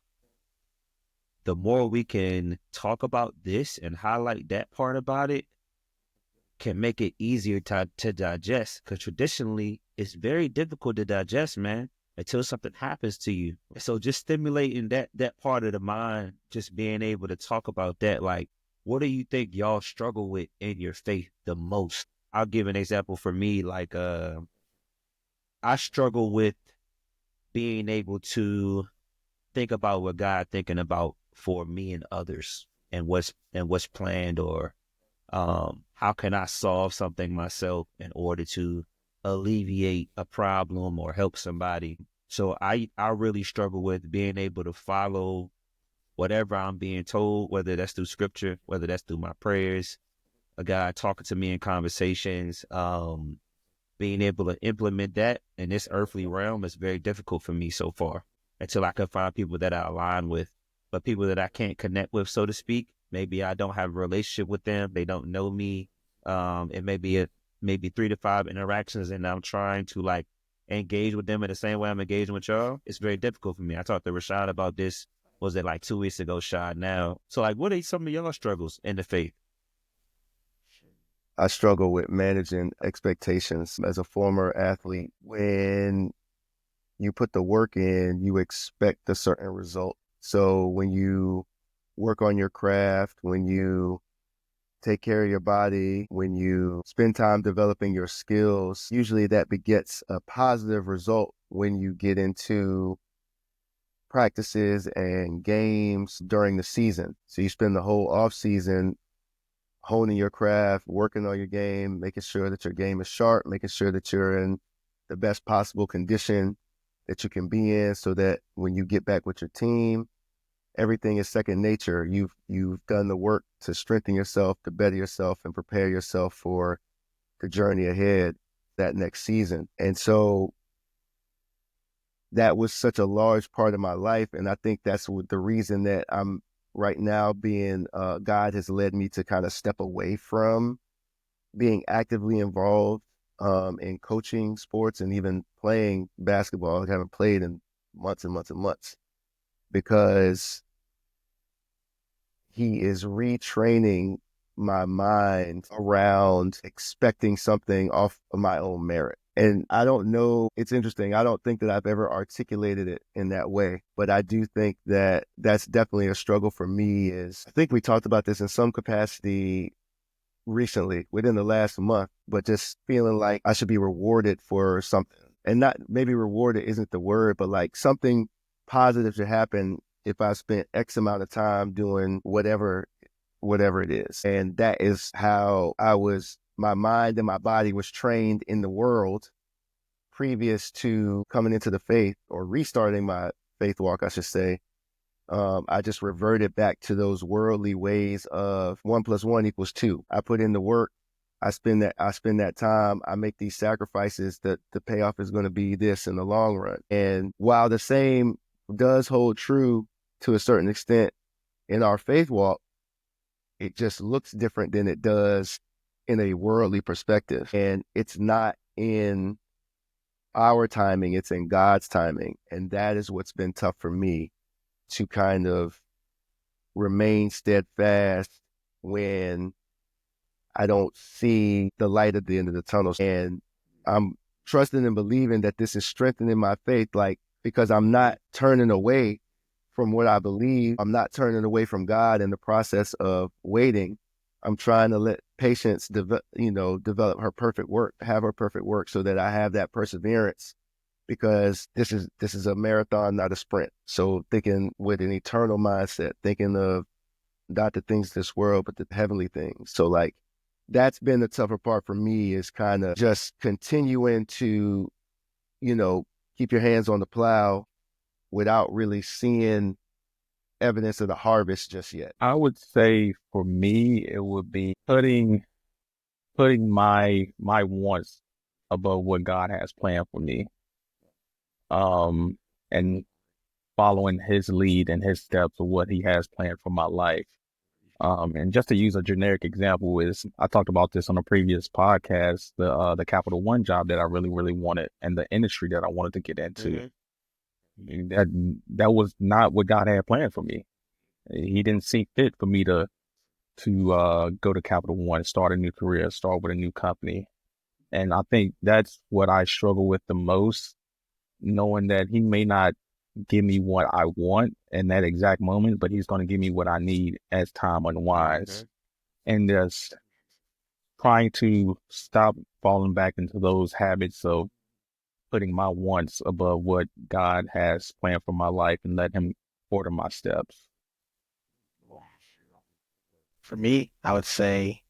the more we can talk about this and highlight that part about it, can make it easier to digest. Because traditionally, it's very difficult to digest, man, until something happens to you. So just stimulating that part of the mind, just being able to talk about that, like, what do you think y'all struggle with in your faith the most? I'll give an example for me. Like, I struggle with being able to think about what God thinking about for me and others, and what's planned, or how can I solve something myself in order to alleviate a problem or help somebody. So I really struggle with being able to follow whatever I'm being told, whether that's through scripture, whether that's through my prayers, a guy talking to me in conversations, being able to implement that in this earthly realm is very difficult for me so far, until I can find people that I align with. But people that I can't connect with, so to speak, maybe I don't have a relationship with them, they don't know me. It may be maybe 3 to 5 interactions, and I'm trying to like engage with them in the same way I'm engaging with y'all. It's very difficult for me. I talked to Rashad about this. Was it like 2 weeks ago, Shad? Now, so like, what are some of y'all struggles in the faith? I struggle with managing expectations as a former athlete. When you put the work in, you expect a certain result. So when you work on your craft, when you take care of your body, when you spend time developing your skills, usually that begets a positive result when you get into practices and games during the season. So you spend the whole off season honing your craft, working on your game, making sure that your game is sharp, making sure that you're in the best possible condition that you can be in so that when you get back with your team, everything is second nature. You've done the work to strengthen yourself, to better yourself, and prepare yourself for the journey ahead that next season. And so that was such a large part of my life. And I think that's the reason that I'm right now being, God has led me to kind of step away from being actively involved in coaching sports and even playing basketball. I haven't played in months and months and months because he is retraining my mind around expecting something off of my own merit. And I don't know, it's interesting. I don't think that I've ever articulated it in that way, but I do think that that's definitely a struggle for me. I think we talked about this in some capacity recently within the last month, but just feeling like I should be rewarded for something. And not maybe rewarded isn't the word, but like something positive should happen if I spent X amount of time doing whatever it is. And that is how my mind and my body was trained in the world previous to coming into the faith or restarting my faith walk, I should say. I just reverted back to those worldly ways of 1 + 1 = 2. I put in the work. I spend that time. I make these sacrifices that the payoff is going to be this in the long run. And while the same does hold true to a certain extent in our faith walk, it just looks different than it does in a worldly perspective. And it's not in our timing, it's in God's timing. And that is what's been tough for me, to kind of remain steadfast when I don't see the light at the end of the tunnel. And I'm trusting and believing that this is strengthening my faith, like, because I'm not turning away from what I believe. I'm not turning away from God in the process of waiting. I'm trying to let patience develop her perfect work, have her perfect work, so that I have that perseverance, because this is a marathon, not a sprint. So thinking with an eternal mindset, thinking of not the things of this world, but the heavenly things. So like, that's been the tougher part for me, is kind of just continuing to, keep your hands on the plow without really seeing evidence of the harvest just yet. I would say for me, it would be putting my wants above what God has planned for me. And following his lead and his steps of what he has planned for my life. And just to use a generic example, is I talked about this on a previous podcast, the Capital One job that I really, really wanted, and the industry that I wanted to get into. Mm-hmm. That was not what God had planned for me. He didn't see fit for me to go to Capital One, start a new career, start with a new company. And I think that's what I struggle with the most, knowing that he may not give me what I want in that exact moment, but he's going to give me what I need as time unwinds. Okay. And just trying to stop falling back into those habits of putting my wants above what God has planned for my life and let him order my steps. For me, I would say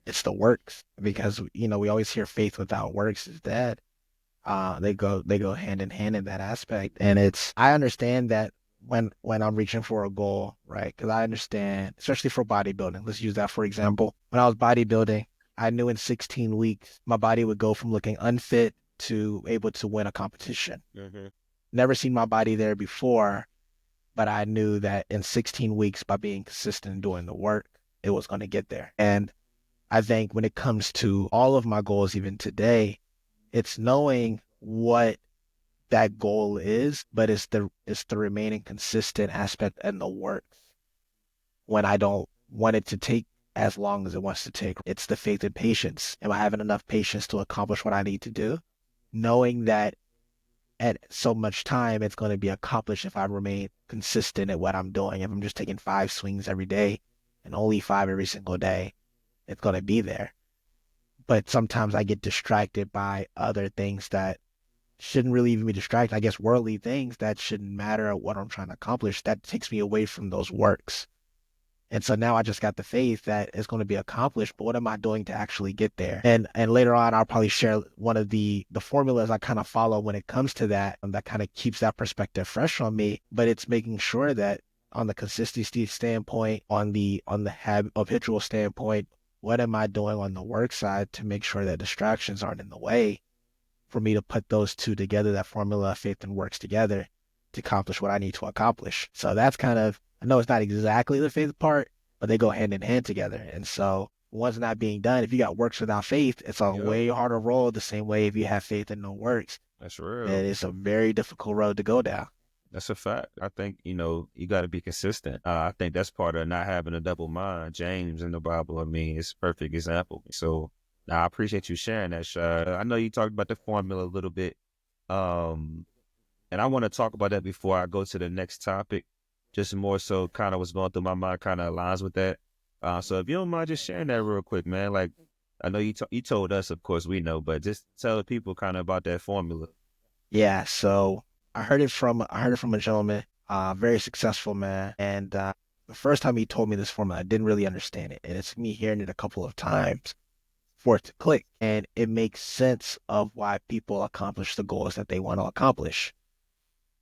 it's the works, because we always hear faith without works is dead. They go hand in hand in that aspect. And I understand that when I'm reaching for a goal, right? Because I understand, especially for bodybuilding, let's use that for example. When I was bodybuilding, I knew in 16 weeks, my body would go from looking unfit to able to win a competition. Mm-hmm. Never seen my body there before, but I knew that in 16 weeks, by being consistent and doing the work, it was going to get there. And I think when it comes to all of my goals, even today, it's knowing what that goal is, but it's the remaining consistent aspect and the work when I don't want it to take as long as it wants to take. It's the faith and patience. Am I having enough patience to accomplish what I need to do? Knowing that at so much time, it's going to be accomplished if I remain consistent at what I'm doing. If I'm just taking 5 swings every day and only 5 every single day, it's going to be there. But sometimes I get distracted by other things that shouldn't really even be distracted. I guess worldly things that shouldn't matter what I'm trying to accomplish. That takes me away from those works. And so now I just got the faith that it's going to be accomplished, but what am I doing to actually get there? And later on, I'll probably share one of the formulas I kind of follow when it comes to that, and that kind of keeps that perspective fresh on me. But it's making sure that on the consistency standpoint, on the habitual standpoint, what am I doing on the work side to make sure that distractions aren't in the way for me to put those two together, that formula of faith and works together to accomplish what I need to accomplish. So that's kind of, I know it's not exactly the faith part, but they go hand in hand together. And so one's not being done. If you got works without faith, it's a way harder road, the same way if you have faith and no works. That's real. And it's a very difficult road to go down. That's a fact. I think, you got to be consistent. I think that's part of not having a double mind. James in the Bible, it's a perfect example. So I appreciate you sharing that, Shad. I know you talked about the formula a little bit. And I want to talk about that before I go to the next topic. Just more so kind of what's going through my mind kind of aligns with that. So if you don't mind just sharing that real quick, man. Like, I know you told us, of course, we know, but just tell the people kind of about that formula. Yeah, so I heard it from a gentleman, very successful man. And the first time he told me this formula, I didn't really understand it. And it's me hearing it a couple of times for it to click. And it makes sense of why people accomplish the goals that they want to accomplish.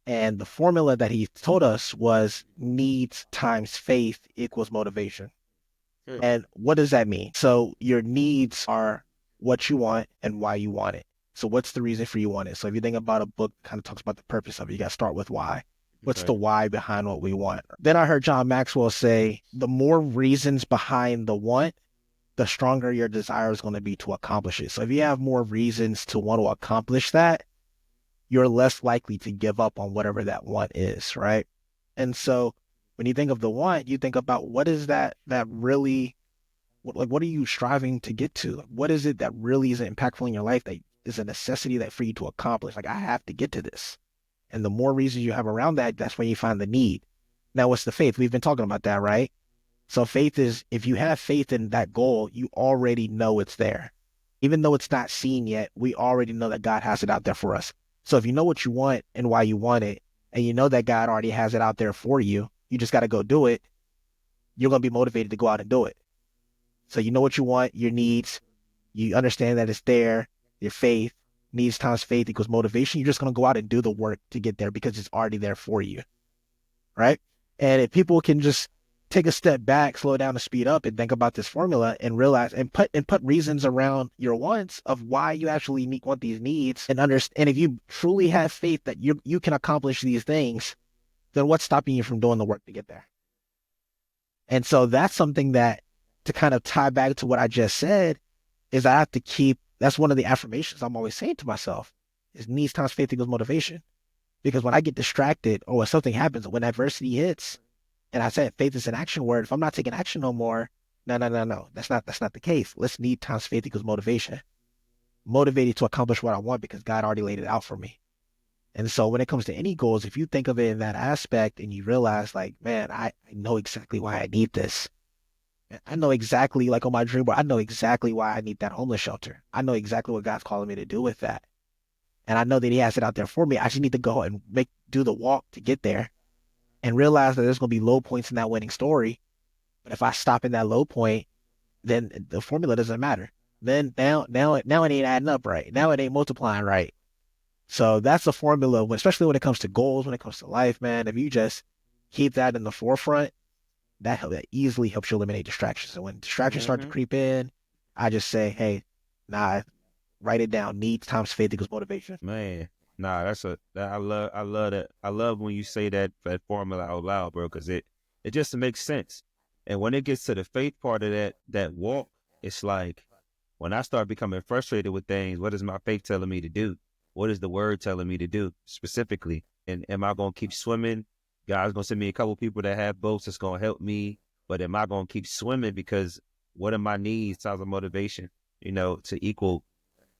And the formula that he told us was needs times faith equals motivation. And what does that mean? So your needs are what you want and why you want it. So what's the reason for you want it? So if you think about a book kind of talks about the purpose of it, you got to start with why. What's the why behind what we want? Then I heard John Maxwell say, the more reasons behind the want, the stronger your desire is going to be to accomplish it. So if you have more reasons to want to accomplish that, you're less likely to give up on whatever that want is, right? And so when you think of the want, you think about what is that really, what are you striving to get to? What is it that really is impactful in your life that is a necessity that for you to accomplish? Like, I have to get to this. And the more reasons you have around that, that's when you find the need. Now, what's the faith? We've been talking about that, right? So faith is, if you have faith in that goal, you already know it's there. Even though it's not seen yet, we already know that God has it out there for us. So if you know what you want and why you want it, and you know that God already has it out there for you, you just got to go do it. You're going to be motivated to go out and do it. So you know what you want, your needs, you understand that it's there, your faith, needs times faith equals motivation. You're just going to go out and do the work to get there because it's already there for you, right? And if people can just take a step back, slow down and speed up and think about this formula and realize and put reasons around your wants of why you actually want these needs and understand. And if you truly have faith that you can accomplish these things, then what's stopping you from doing the work to get there? And so that's something that, to kind of tie back to what I just said, is I have to keep, that's one of the affirmations I'm always saying to myself, is needs times faith equals motivation. Because when I get distracted or when something happens, when adversity hits, and I said faith is an action word, if I'm not taking action no more, no. That's not the case. Let's need times faith equals motivation. Motivated to accomplish what I want because God already laid it out for me. And so when it comes to any goals, if you think of it in that aspect and you realize like, man, I know exactly why I need this. I know exactly, like on my dream board, I know exactly why I need that homeless shelter. I know exactly what God's calling me to do with that. And I know that he has it out there for me. I just need to go and do the walk to get there and realize that there's going to be low points in that winning story. But if I stop in that low point, then the formula doesn't matter. Then now it ain't adding up right. Now it ain't multiplying right. So that's the formula, especially when it comes to goals, when it comes to life, man. If you just keep that in the forefront, that easily helps you eliminate distractions. So when distractions start to creep in, I just say, hey, write it down. Needs times faith equals motivation. Man, I love that. I love when you say that formula out loud, bro, because it just makes sense. And when it gets to the faith part of that walk, it's like when I start becoming frustrated with things, what is my faith telling me to do? What is the word telling me to do specifically? And am I going to keep swimming? God's going to send me a couple people that have boats that's going to help me. But am I going to keep swimming because what are my needs times of motivation, to equal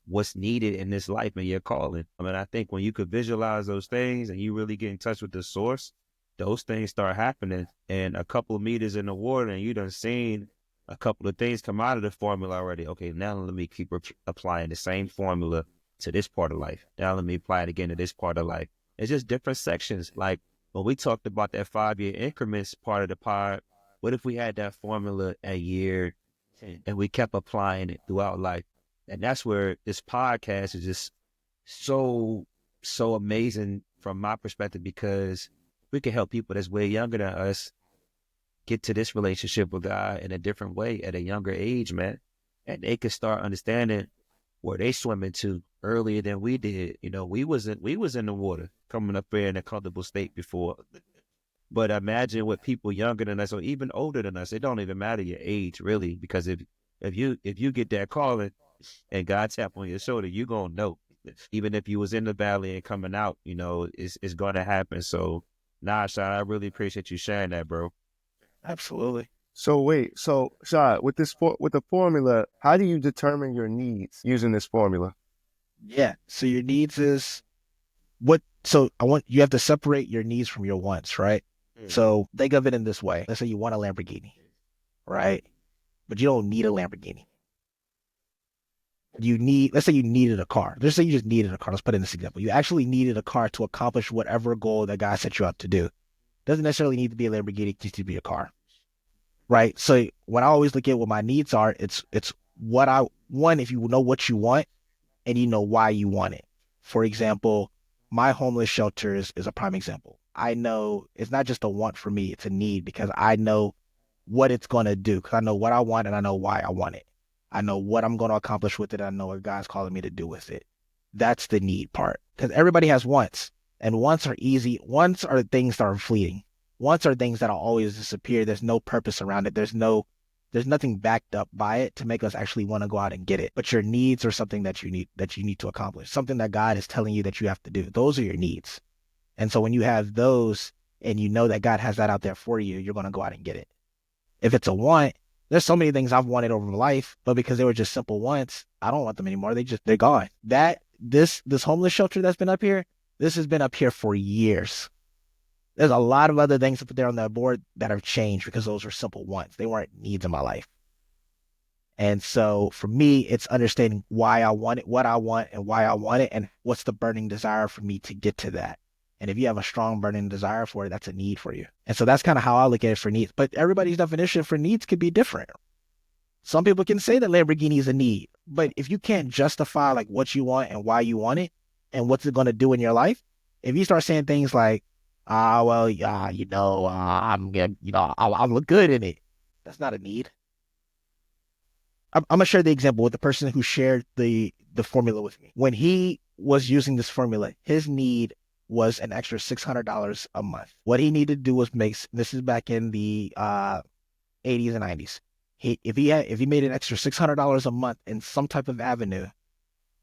what's needed in this life and your calling? I mean, I think when you could visualize those things and you really get in touch with the source, those things start happening. And a couple of meters in the water and you done seen a couple of things come out of the formula already. Okay, now let me keep applying the same formula to this part of life. Now let me apply it again to this part of life. It's just different sections. Like when we talked about that 5-year increments part of the pod, What if we had that formula a year 10 and we kept applying it throughout life? And that's where this podcast is just so amazing from my perspective, because we can help people that's way younger than us get to this relationship with God in a different way at a younger age, man. And they can start understanding where they swim into earlier than we did. You know, we was in the water coming up there in a comfortable state before. But imagine what people younger than us or even older than us, it don't even matter your age really, because if you get that calling and God tap on your shoulder, you gonna know. Even if you was in the valley and coming out, you know, it's gonna happen. So nah, Sean, I really appreciate you sharing that, bro. Absolutely. So wait, so Shad, with with the formula, how do you determine your needs using this formula? Yeah. So your needs is you have to separate your needs from your wants, right? So think of it in this way. Let's say you want a Lamborghini, right? But you don't need a Lamborghini. Let's say you needed a car. Let's say you just needed a car. Let's put in this example. You actually needed a car to accomplish whatever goal that God set you up to do. Doesn't necessarily need to be a Lamborghini, just to be a car, right? So when I always look at what my needs are, it's what I want. If you know what you want and you know why you want it. For example, my homeless shelter is a prime example. I know it's not just a want for me, it's a need, because I know what it's going to do, because I know what I want and I know why I want it. I know what I'm going to accomplish with it. I know what God's calling me to do with it. That's the need part, because everybody has wants, and wants are easy. Wants are things that are fleeting. Wants are things that'll always disappear. There's no purpose around it. There's nothing backed up by it to make us actually want to go out and get it. But your needs are something that you need to accomplish, something that God is telling you that you have to do. Those are your needs. And so when you have those and you know that God has that out there for you, you're going to go out and get it. If it's a want, there's so many things I've wanted over my life, but because they were just simple wants, I don't want them anymore. They're gone. This homeless shelter that's been up here, this has been up here for years. There's a lot of other things up there on that board that have changed because those were simple wants. They weren't needs in my life. And so for me, it's understanding why I want it, what I want and why I want it, and what's the burning desire for me to get to that. And if you have a strong burning desire for it, that's a need for you. And so that's kind of how I look at it for needs. But everybody's definition for needs could be different. Some people can say that Lamborghini is a need, but if you can't justify like what you want and why you want it and what's it going to do in your life, if you start saying things like, I look good in it, that's not a need. I'm going to share the example with the person who shared the formula with me. When he was using this formula, his need was an extra $600 a month. What he needed to do was this is back in the 80s and 90s. If he made an extra $600 a month in some type of avenue,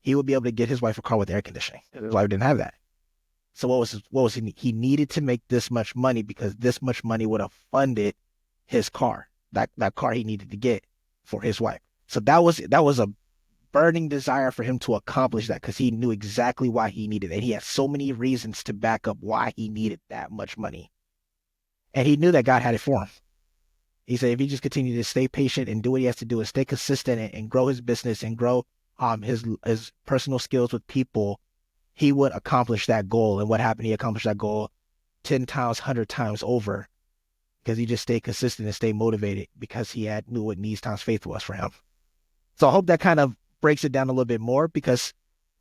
he would be able to get his wife a car with air conditioning. His wife didn't have that. So what was he? He needed to make this much money because this much money would have funded his car, that car he needed to get for his wife. So that was a burning desire for him to accomplish that, because he knew exactly why he needed it. And he had so many reasons to back up why he needed that much money. And he knew that God had it for him. He said if he just continued to stay patient and do what he has to do and stay consistent and grow his business and grow his personal skills with people, he would accomplish that goal. And what happened? He accomplished that goal 10 times, 100 times over, because he just stayed consistent and stayed motivated, because he knew what needs times faith was for him. So I hope that kind of breaks it down a little bit more, because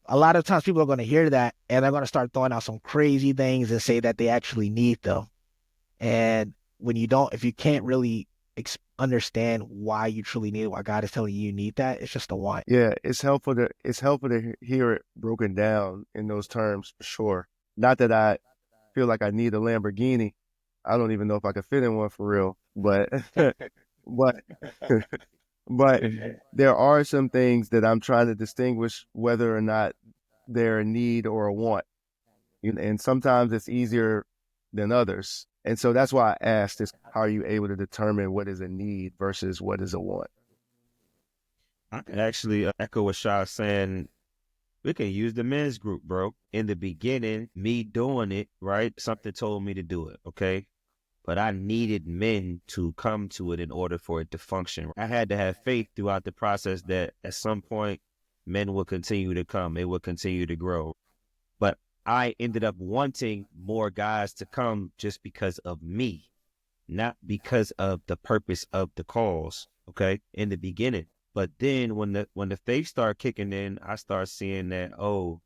a lot of times people are going to hear that and they're going to start throwing out some crazy things and say that they actually need them. And if you can't really understand why you truly need it, why God is telling you need that, it's just a want. Yeah, it's helpful to hear it broken down in those terms for sure. Not that I feel like I need a Lamborghini. I don't even know if I could fit in one for real, but but but there are some things that I'm trying to distinguish whether or not they're a need or a want. And sometimes it's easier than others. And so that's why I asked is, how are you able to determine what is a need versus what is a want? I can actually echo what Shaw's saying. We can use the men's group, bro. In the beginning, me doing it, right? Something told me to do it, okay? But I needed men to come to it in order for it to function. I had to have faith throughout the process that at some point, men will continue to come. It will continue to grow. But I ended up wanting more guys to come just because of me. not because of the purpose of the cause, okay, in the beginning. But then when the faith start kicking in, I start seeing that, oh,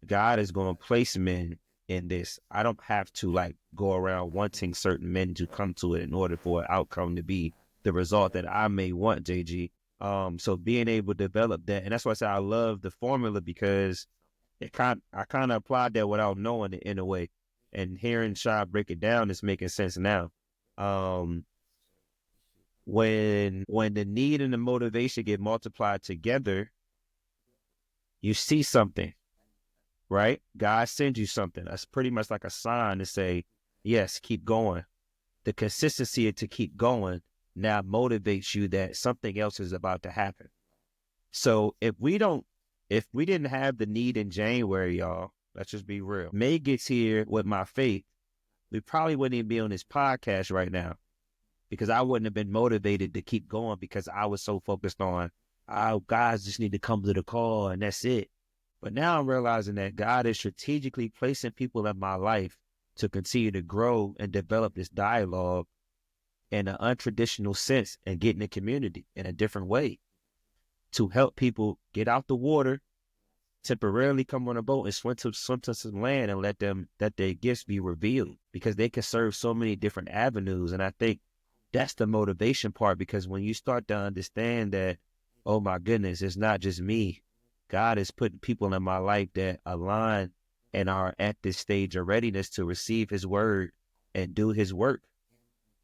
God is going to place men in this. I don't have to like go around wanting certain men to come to it in order for an outcome to be the result that I may want, JG. So being able to develop that, and that's why I say I love the formula, because I kind of applied that without knowing it in a way, and hearing Shy break it down is making sense now. Um, when the need and the motivation get multiplied together, you see something, right? God sends you something. That's pretty much like a sign to say, yes, keep going. The consistency to keep going now motivates you that something else is about to happen. So if we didn't have the need in January, y'all, let's just be real. May gets here with my faith, we probably wouldn't even be on this podcast right now, because I wouldn't have been motivated to keep going, because I was so focused on, oh, guys just need to come to the call and that's it. But now I'm realizing that God is strategically placing people in my life to continue to grow and develop this dialogue in an untraditional sense and get in the community in a different way, to help people get out the water, temporarily come on a boat and swim to some land, and let their gifts be revealed, because they can serve so many different avenues. And I think that's the motivation part, because when you start to understand that, oh my goodness, it's not just me. God is putting people in my life that align and are at this stage of readiness to receive his word and do his work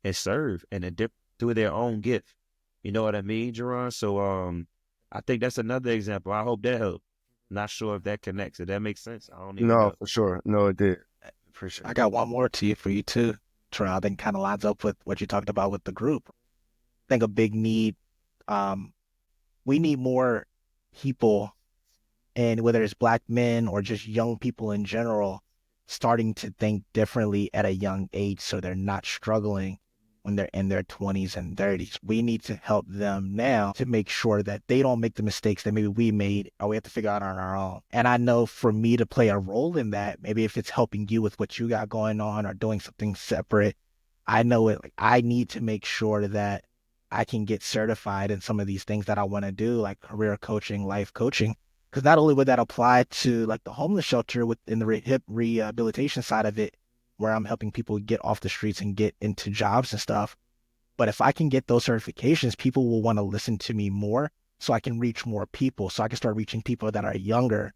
and serve and through their own gift. You know what I mean, Jerron? So I think that's another example. I hope that helped. Not sure if that connects. If that makes sense, I don't even No, know. for sure. No, it did. For sure. I got one more for you too, Troy. I think kind of lines up with what you talked about with the group. I think a big need, we need more people, and whether it's black men or just young people in general, starting to think differently at a young age so they're not struggling when they're in their 20s and 30s. We need to help them now to make sure that they don't make the mistakes that maybe we made or we have to figure out on our own. And I know for me to play a role in that, maybe if it's helping you with what you got going on or doing something separate, I know it. Like, I need to make sure that I can get certified in some of these things that I want to do, like career coaching, life coaching. Because not only would that apply to like the homeless shelter within the rehabilitation side of it, where I'm helping people get off the streets and get into jobs and stuff, but if I can get those certifications, people will want to listen to me more, so I can reach more people, so I can start reaching people that are younger,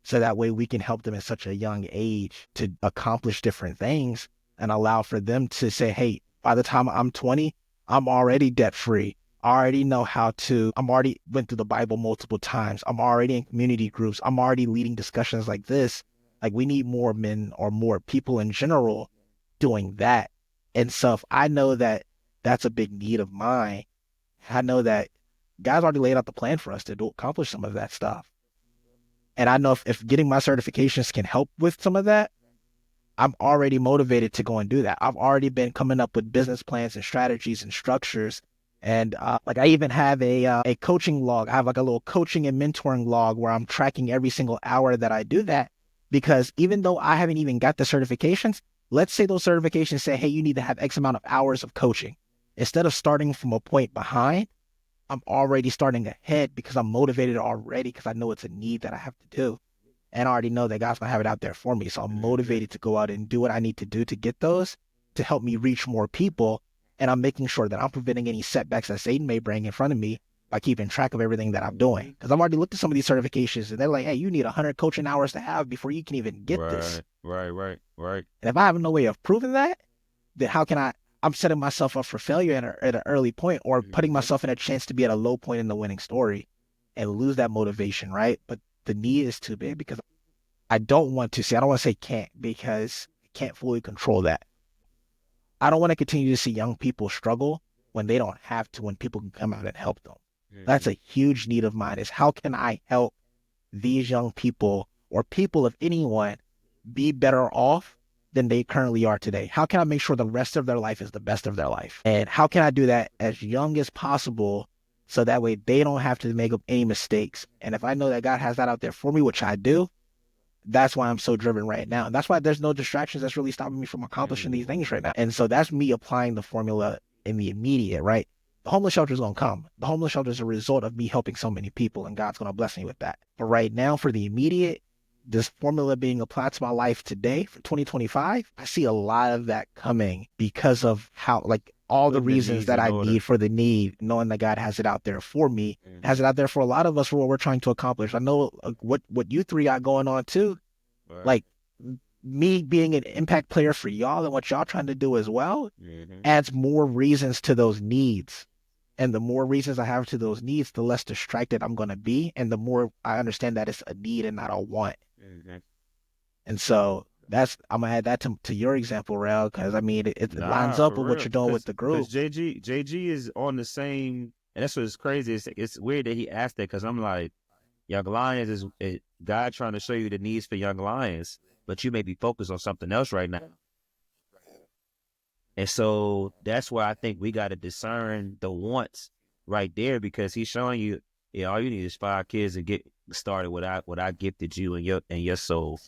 so that way we can help them at such a young age to accomplish different things and allow for them to say, hey, by the time I'm 20, I'm already debt free. I already know I'm already went through the Bible multiple times. I'm already in community groups. I'm already leading discussions like this. Like, we need more men or more people in general doing that and stuff. I know that that's a big need of mine. I know that God's already laid out the plan for us to accomplish some of that stuff. And I know if getting my certifications can help with some of that, I'm already motivated to go and do that. I've already been coming up with business plans and strategies and structures. And like, I even have a coaching log. I have like a little coaching and mentoring log where I'm tracking every single hour that I do that. Because even though I haven't even got the certifications, let's say those certifications say, hey, you need to have X amount of hours of coaching. Instead of starting from a point behind, I'm already starting ahead because I'm motivated already, because I know it's a need that I have to do. And I already know that God's gonna have it out there for me. So I'm motivated to go out and do what I need to do to get those, to help me reach more people. And I'm making sure that I'm preventing any setbacks that Satan may bring in front of me by keeping track of everything that I'm doing. Because I've already looked at some of these certifications and they're like, hey, you need 100 coaching hours to have before you can even get this. Right. And if I have no way of proving that, then how can I'm setting myself up for failure at an early point, or putting myself in a chance to be at a low point in the winning story and lose that motivation, right? But the need is too big, because I don't want to say can't, because I can't fully control that. I don't want to continue to see young people struggle when they don't have to, when people can come out and help them. That's a huge need of mine, is how can I help these young people, or people of anyone, be better off than they currently are today? How can I make sure the rest of their life is the best of their life? And how can I do that as young as possible, so that way they don't have to make any mistakes? And if I know that God has that out there for me, which I do, that's why I'm so driven right now. And that's why there's no distractions that's really stopping me from accomplishing these things right now. And so that's me applying the formula in the immediate, right? The homeless shelter is going to come. The homeless shelter is a result of me helping so many people, and God's going to bless me with that. But right now, for the immediate, this formula being applied to my life today for 2025, I see a lot of that coming because of how, like, all the Putting the reasons needs that in I order. need for the need, knowing that God has it out there for me, has it out there for a lot of us for what we're trying to accomplish. I know what you three got going on too. Right. Like me being an impact player for y'all and what y'all trying to do as well adds more reasons to those needs. And the more reasons I have to those needs, the less distracted I'm going to be. And the more I understand that it's a need and not a want. And so I'm going to add that to your example, Rel, because I mean, it lines Nah, up for with what real. you're doing with the Because group. JG is on the same, and that's what's crazy. It's weird that he asked that because I'm like, Young Lions is God trying to show you the needs for Young Lions, but you may be focused on something else right now. And so that's where I think we got to discern the wants right there, because he's showing you, yeah, all you need is 5 kids to get started what I gifted you and your soul.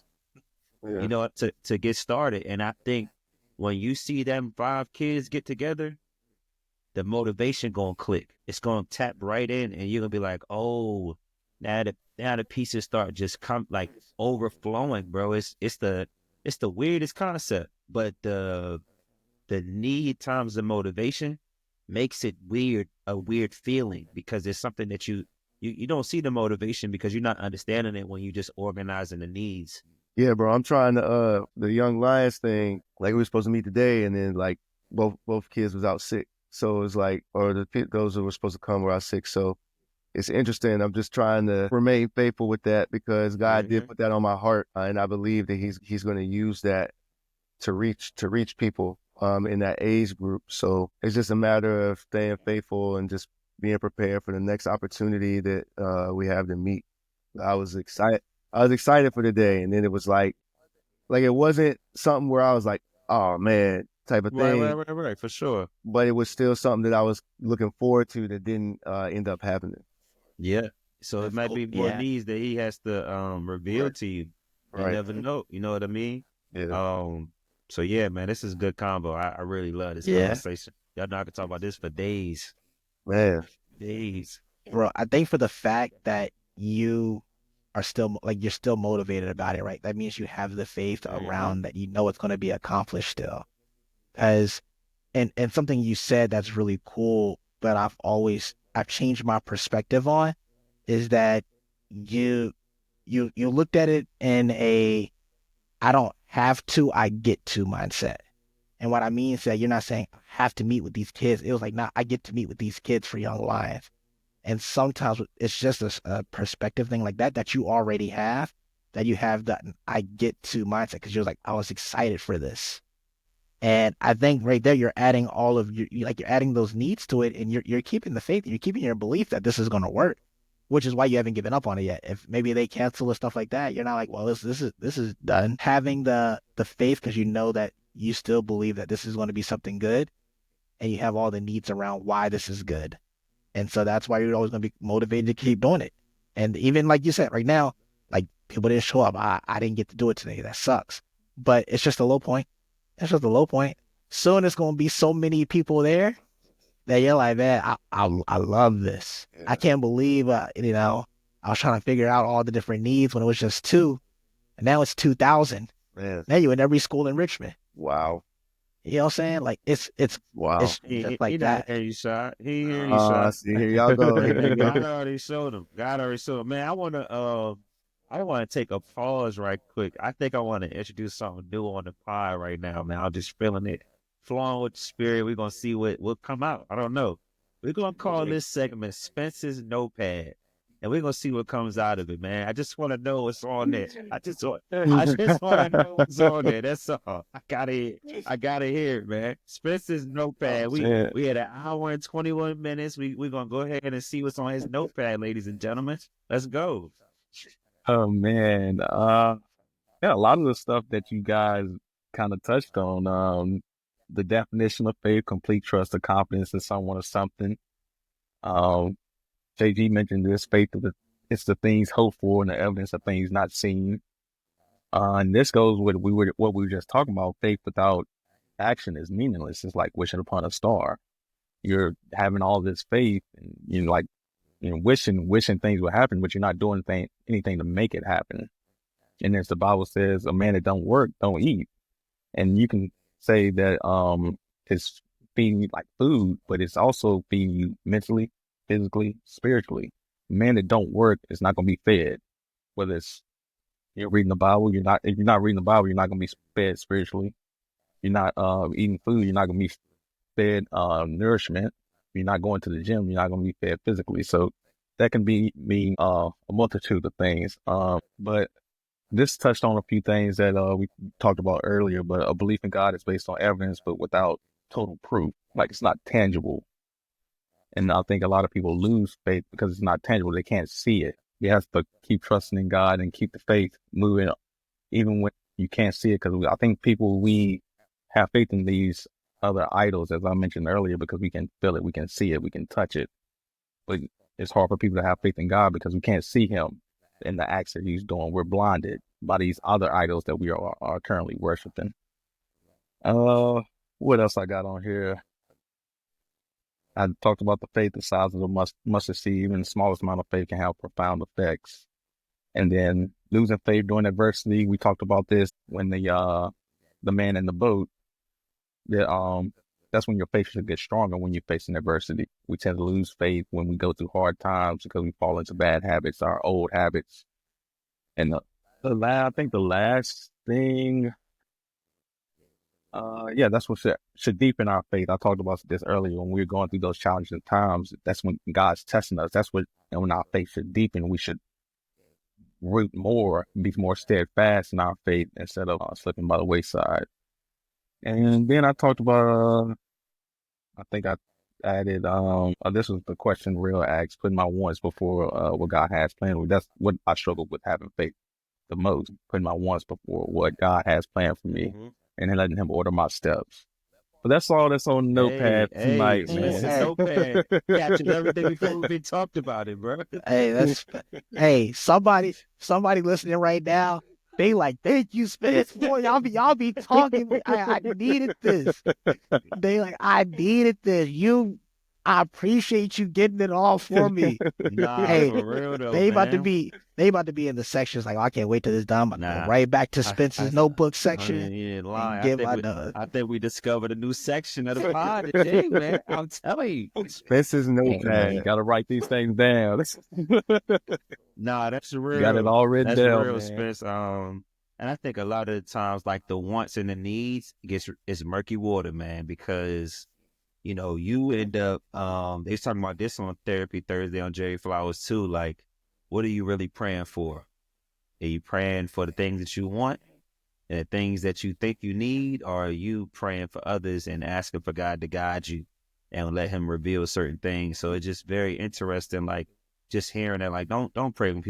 Yeah. You know, to get started. And I think when you see them 5 kids get together, the motivation gonna click. It's gonna tap right in, and you're gonna be like, oh, now the pieces start just come like overflowing, bro. It's the weirdest concept, but the need times the motivation makes it a weird feeling, because it's something that you don't see the motivation because you're not understanding it when you just organizing the needs. Yeah, bro. I'm trying to the Young Lions thing. Like, we were supposed to meet today, and then like both kids was out sick. So it's like, or those who were supposed to come were out sick. So it's interesting. I'm just trying to remain faithful with that, because God did put that on my heart, and I believe that He's going to use that to reach people in that age group. So it's just a matter of staying faithful and just being prepared for the next opportunity that we have to meet. I was excited. I was excited for the day, and then it was like it wasn't something where I was like, oh man, type of thing. Right, for sure. But it was still something that I was looking forward to that didn't end up happening. Yeah. So That's it might cool. be more Yeah. needs that he has to reveal Right. to you. You Right. never know. You know what I mean? Yeah. So yeah, man, this is a good combo. I really love this Yeah. conversation. Y'all know I could talk about this for days. Man. Days. Bro, I think for the fact that you are still like you're still motivated about it, right? That means you have the faith around that you know it's going to be accomplished still. As and something you said that's really cool, but I've changed my perspective on is that you you looked at it in a I don't have to, I get to mindset. And what I mean is that you're not saying I have to meet with these kids. It was like, nah, I get to meet with these kids for Young Lions. And sometimes it's just a perspective thing like that you already have, that you have that I get to mindset, because you're like, I was excited for this. And I think right there you're adding all of you're adding those needs to it, and you're keeping the faith, you're keeping your belief that this is going to work, which is why you haven't given up on it yet. If maybe they cancel or stuff like that, you're not like, well, this is done. Having the faith because you know that you still believe that this is going to be something good, and you have all the needs around why this is good. And so that's why you're always going to be motivated to keep doing it. And even like you said, right now, like people didn't show up. I didn't get to do it today. That sucks. But it's just a low point. It's just a low point. Soon it's going to be so many people there that you're like, man, I love this. Yeah. I can't believe, I was trying to figure out all the different needs when it was just 2. And now it's 2,000. Man. Now you're in every school in Richmond. Wow. You know what I'm saying? Like it's Wow. it's just like He that. not hear you, shot. He hear you, shot. See, here y'all go. God already showed him. God already showed him. Man, I want to take a pause right quick. I think I want to introduce something new on the pod right now, man. I'm just feeling it, flowing with the spirit. We're gonna see what will come out. I don't know. We're gonna call this segment Spence's Notepad, and we're gonna see what comes out of it, man. I just want to know what's on there. I just want to know what's on there. That's all. I gotta hear it, man. Spence's Notepad. We had an hour and 21 minutes. We're gonna go ahead and see what's on his notepad, ladies and gentlemen. Let's go. Oh man, yeah, a lot of the stuff that you guys kind of touched on, the definition of faith, complete trust or confidence in someone or something. JG mentioned this faith it's the things hoped for and the evidence of things not seen. And this goes with what we were just talking about. Faith without action is meaningless. It's like wishing upon a star. You're having all this faith, and you're like, wishing things will happen, but you're not doing anything to make it happen. And as the Bible says, a man that don't work don't eat. And you can say that it's feeding you like food, but it's also feeding you mentally, physically, spiritually. A man that don't work is not going to be fed. Whether it's you're reading the Bible, if you're not reading the Bible, you're not going to be fed spiritually. You're not eating food, you're not going to be fed nourishment. If you're not going to the gym, you're not going to be fed physically. So that can mean a multitude of things. But this touched on a few things that we talked about earlier, but a belief in God is based on evidence, but without total proof. Like, it's not tangible. And I think a lot of people lose faith because it's not tangible. They can't see it. You have to keep trusting in God and keep the faith moving, even when you can't see it. Because I think we have faith in these other idols, as I mentioned earlier, because we can feel it, we can see it, we can touch it. But it's hard for people to have faith in God because we can't see him in the acts that he's doing. We're blinded by these other idols that we are currently worshiping. What else I got on here? I talked about the faith the size of the mustard seed. Even the smallest amount of faith can have profound effects. And then losing faith during adversity. We talked about this when the man in the boat. That's when your faith should get stronger when you're facing adversity. We tend to lose faith when we go through hard times because we fall into bad habits, our old habits. And I think the last thing, that's what should deepen our faith. I talked about this earlier when we were going through those challenging times. That's when God's testing us. And when our faith should deepen, we should root more, be more steadfast in our faith instead of slipping by the wayside. And then I talked about, I think I added, this was the question Real asked, putting my wants before what God has planned. That's what I struggle with having faith the most, putting my wants before what God has planned for me, and then letting him order my steps. But that's all that's on the notepad tonight, man. It's a notepad. Captured everything before we talked about it, bro. Hey, somebody listening right now, they like, thank you, Spence. Boy, y'all be talking. I needed this. They like, I needed this. I appreciate you getting it all for me. Nah, Hey, for real though, they about to man. be in the sections like, I can't wait till this done. I'm Nah. go right back to Spence's notebook section. I think we discovered a new section of the pod today, man. I'm telling you. Spence's Man, you notepad. gotta write these things down. Nah, that's real. Got it all written That's down, real, man. Spence. And I think a lot of the times, like the wants and the needs, it's murky water, man, because you end up, they was talking about this on Therapy Thursday on Jerry Flowers too. Like, what are you really praying for? Are you praying for the things that you want and the things that you think you need? Or are you praying for others and asking for God to guide you and let him reveal certain things? So it's just very interesting, like just hearing that, like, don't pray when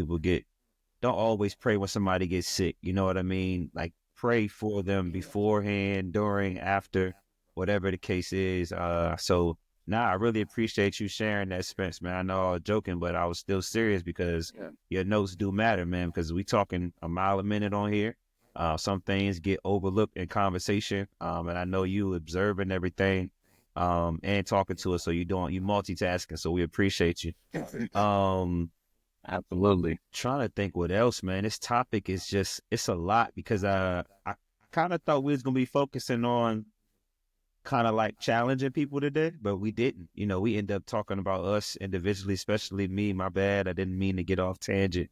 don't always pray when somebody gets sick. You know what I mean? Like, pray for them beforehand, during, after, whatever the case is. So I really appreciate you sharing that, Spence, man. I know I was joking, but I was still serious because your notes do matter, man, because we talking a mile a minute on here. Some things get overlooked in conversation. And I know you observing everything, and talking to us. So you multitasking. So we appreciate you. Absolutely. Trying to think what else, man. This topic is it's a lot because I kind of thought we was going to be focusing on kind of like challenging people today, but we didn't. We end up talking about us individually, especially me. My bad. I didn't mean to get off tangent,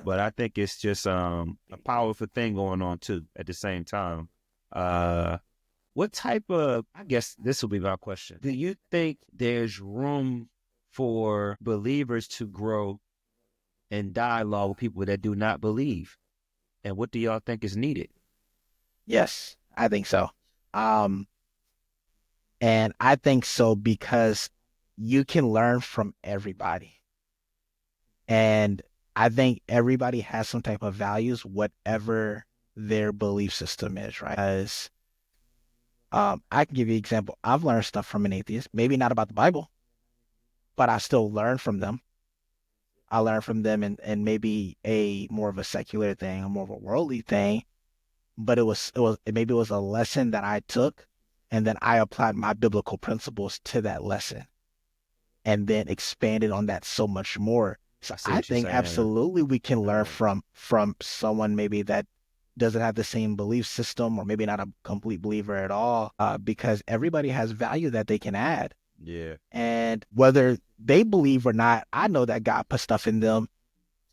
but I think it's just a powerful thing going on too at the same time. What type of, I guess this will be my question. Do you think there's room for believers to grow in dialogue with people that do not believe? And what do y'all think is needed? Yes, I think so. And I think so because you can learn from everybody. And I think everybody has some type of values, whatever their belief system is, right? Because I can give you an example. I've learned stuff from an atheist, maybe not about the Bible, but I still learn from them. I learn from them in maybe a more of a secular thing, or more of a worldly thing. but maybe it was a lesson that I took, and then I applied my biblical principles to that lesson, and then expanded on that so much more. So I see I what you're think saying. absolutely we can learn Yeah. from someone maybe that doesn't have the same belief system, or maybe not a complete believer at all, because everybody has value that they can add. Yeah. And whether they believe or not, I know that God put stuff in them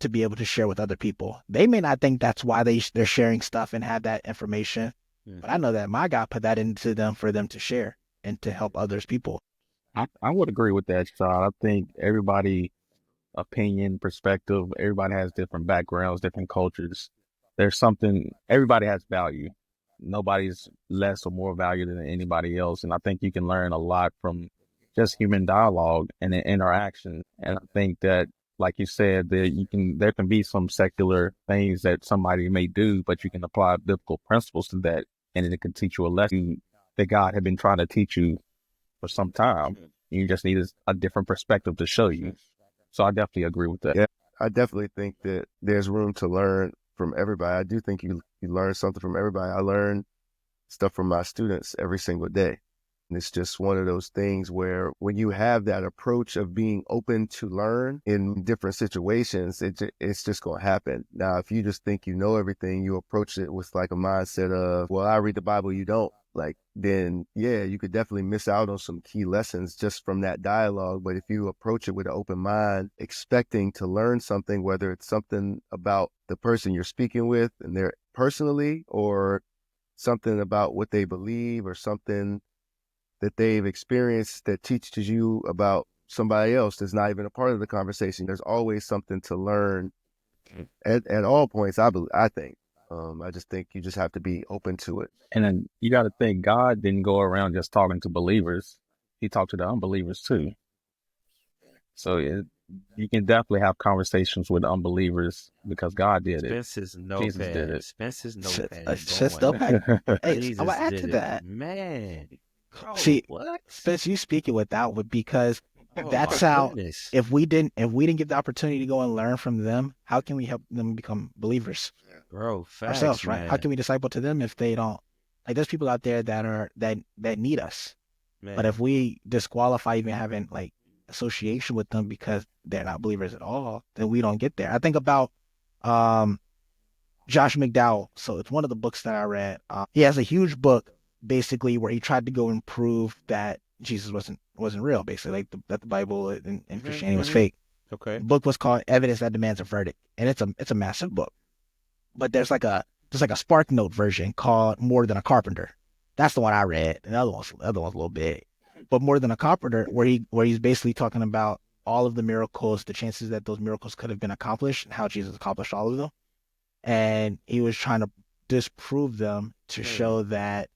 to be able to share with other people. They may not think that's why they're sharing stuff and have that information, but I know that my God put that into them for them to share and to help others people. I would agree with that, Sean. I think everybody opinion, perspective, everybody has different backgrounds, different cultures. There's something, everybody has value. Nobody's less or more valued than anybody else. And I think you can learn a lot from just human dialogue and interaction. And I think that, like you said, there can be some secular things that somebody may do, but you can apply biblical principles to that, and it can teach you a lesson that God had been trying to teach you for some time. You just need a different perspective to show you. So I definitely agree with that. Yeah, I definitely think that there's room to learn from everybody. I do think you learn something from everybody. I learn stuff from my students every single day. And it's just one of those things where when you have that approach of being open to learn in different situations, it's just going to happen. Now, if you just think you know everything, you approach it with like a mindset of, well, I read the Bible, you don't. Like, then yeah, you could definitely miss out on some key lessons just from that dialogue. But if you approach it with an open mind, expecting to learn something, whether it's something about the person you're speaking with and they're personally, or something about what they believe, or something that they've experienced that teaches you about somebody else that's not even a part of the conversation. There's always something to learn at all points, I think. I just think you just have to be open to it. And then you got to think God didn't go around just talking to believers. He talked to the unbelievers too. So you can definitely have conversations with unbelievers because God did it. Spencer's Jesus did notepad. it. Spencer's Shit, notepad is shit going. still pack. Hey, I'm Jesus gonna add did to it. that. Man. Bro, See, what? Spence, you speaking with that one because Oh that's my how. goodness. If we didn't get the opportunity to go and learn from them, how can we help them become believers Bro, facts, ourselves, right? How man. can we disciple to them if they don't? Like, there's people out there that need us, but Man. if we disqualify even having like association with them because they're not believers at all, then we don't get there. I think about um Josh McDowell. So it's one of the books that I read. He has a huge book basically where he tried to go and prove that Jesus wasn't real, basically, like that the Bible and Christianity was fake. Okay. The book was called Evidence That Demands a Verdict, and it's a massive book. But there's like a Spark Note version called More Than a Carpenter. That's the one I read. And the other one's a little big, but More Than a Carpenter, where he's basically talking about all of the miracles, the chances that those miracles could have been accomplished, and how Jesus accomplished all of them. And he was trying to disprove them to show that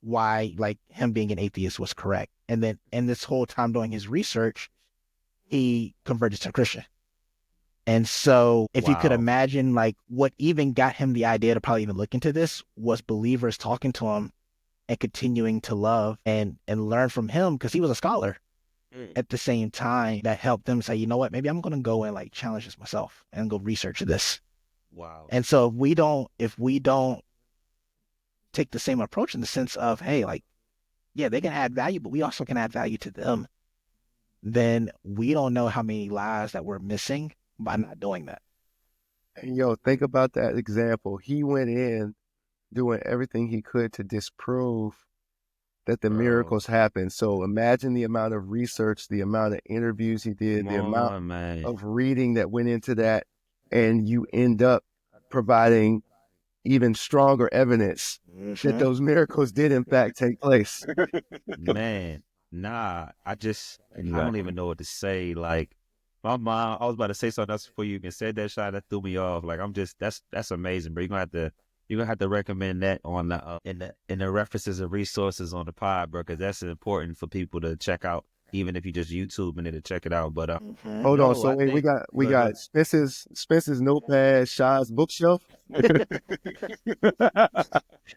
why, like, him being an atheist was correct. And then, and this whole time doing his research, he converted to Christian. And so if you could Wow. imagine, like, what even got him the idea to probably even look into this was believers talking to him and continuing to love and learn from him, because he was a scholar at the same time, that helped them say, you know what, maybe I'm going to go and like challenge this myself and go research this. Wow. And so if we don't take the same approach in the sense of, hey, like, yeah, they can add value, but we also can add value to them, then we don't know how many lives that we're missing by not doing that. And yo, think about that example. He went in doing everything he could to disprove that the Bro. miracles happen. So imagine the amount of research, the amount of interviews he did, the Come amount on, man. of reading that went into that, and you end up providing even stronger evidence that those miracles did in fact take place. Man. Nah, I don't even know what to say. Like, my mom, I was about to say something else before you even said that shot. That threw me off. Like, that's amazing, bro. You're gonna have to recommend that on the in the references and resources on the pod, bro, because that's important for people to check out, even if you just YouTube and to check it out. But Hold on, no, so I wait, think we got Spencer's notepad, Shaw's bookshelf.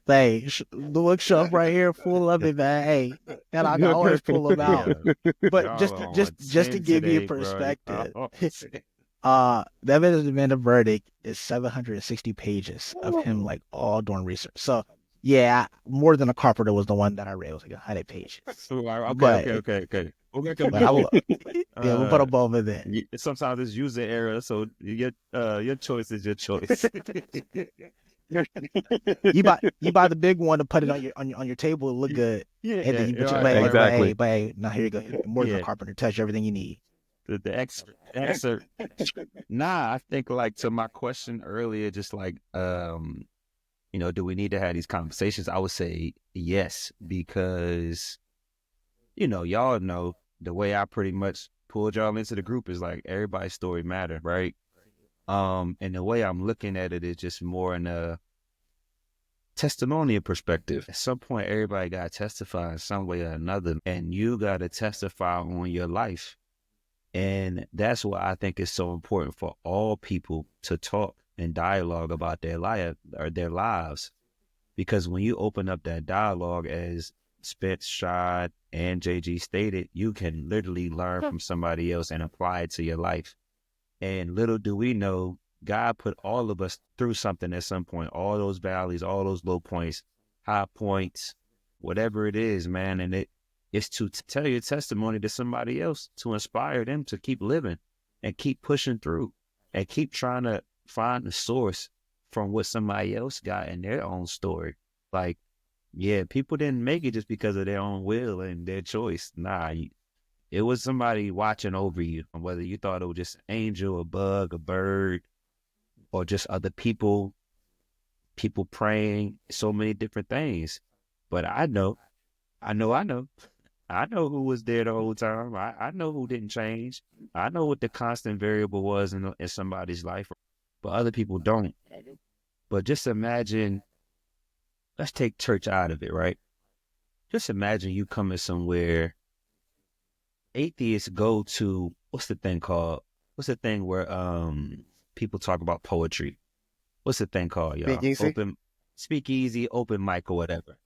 Hey, the bookshelf right here full of it, man. Hey, and I can always pull them out. yeah, But y'all just are just on just to 10 give you today, bro. Y'all perspective, on 10. The evidence of the verdict is 760 pages of him like all doing research. So yeah, More Than a Carpenter was the one that I read. It was like 100 pages. But Okay. We'll make but I will yeah, we'll put uh, them both in there. sometimes it's user error, so your choice is your choice. You buy the big one to put it on your table, it look good. And then but right, right. Exactly. now here you go. More Than a Yeah, Carpenter tells you everything you need. the excerpt. Nah, I think like to my question earlier, just like do we need to have these conversations? I would say yes, because y'all know the way I pretty much pulled y'all into the group is like everybody's story matter, right? And the way I'm looking at it is just more in a testimonial perspective. At some point, everybody got to testify in some way or another, and you got to testify on your life. And that's why I think it's so important for all people to talk and dialogue about their life or their lives. Because when you open up that dialogue, as Spence, Shad, and JG stated, you can literally learn from somebody else and apply it to your life. And little do we know, God put all of us through something at some point, all those valleys, all those low points, high points, whatever it is, man. And it's to tell your testimony to somebody else, to inspire them to keep living and keep pushing through and keep trying to find the source from what somebody else got in their own story. Like, yeah, people didn't make it just because of their own will and their choice. Nah, it was somebody watching over you, whether you thought it was just an angel, a bug, a bird, or just other people praying, so many different things. But I know, I know, I know, I know who was there the whole time. I know who didn't change. I know what the constant variable was in somebody's life, but other people don't. But just imagine, let's take church out of it, right? Just imagine you coming somewhere. Atheists go to, what's the thing called? What's the thing where people talk about poetry? What's the thing called, Big y'all? Easy. Open speakeasy, open mic or whatever.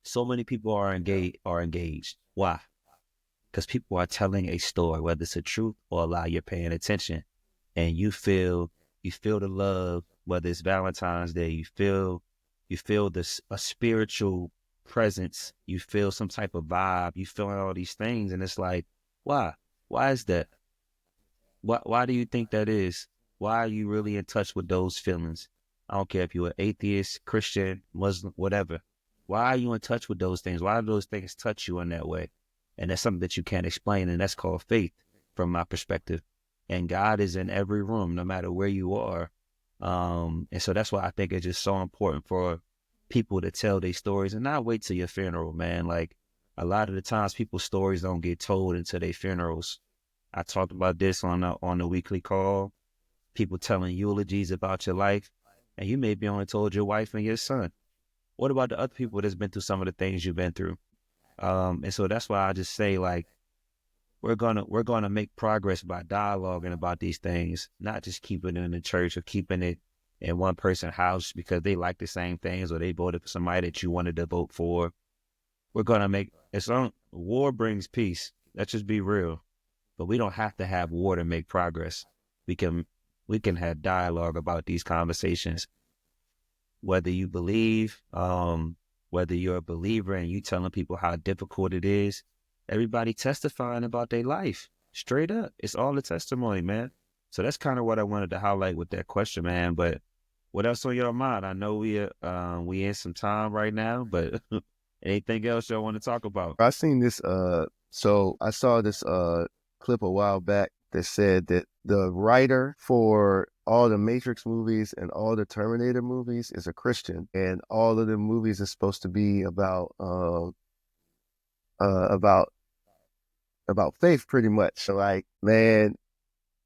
So many people are engaged. Why? Because people are telling a story, whether it's a truth or a lie, you're paying attention. And you feel the love, whether it's Valentine's Day, you feel this a spiritual presence, you feel some type of vibe, you feel all these things, and it's like, why? Why is that? Why do you think that is? Why are you really in touch with those feelings? I don't care if you're an atheist, Christian, Muslim, whatever. Why are you in touch with those things? Why do those things touch you in that way? And that's something that you can't explain, and that's called faith from my perspective. And God is in every room, no matter where you are. And so that's why I think it's just so important for people to tell their stories and not wait till your funeral, man. Like a lot of the times people's stories don't get told until their funerals. I talked about this on the weekly call. People telling eulogies about your life, and you maybe only told your wife and your son. What about the other people that's been through some of the things you've been through? And so that's why I just say, like, we're gonna make progress by dialoguing about these things, not just keeping it in the church or keeping it in one person's house because they like the same things or they voted for somebody that you wanted to vote for. We're gonna make war brings peace. Let's just be real. But we don't have to have war to make progress. We can have dialogue about these conversations. Whether you believe, whether you're a believer and you telling people how difficult it is, everybody testifying about their life. Straight up. It's all a testimony, man. So that's kind of what I wanted to highlight with that question, man. But what else on your mind? I know we in some time right now, but anything else y'all want to talk about? I seen this so I saw this clip a while back that said that the writer for all the Matrix movies and all the Terminator movies is a Christian, and all of the movies are supposed to be about uh about about faith pretty much. So like, man,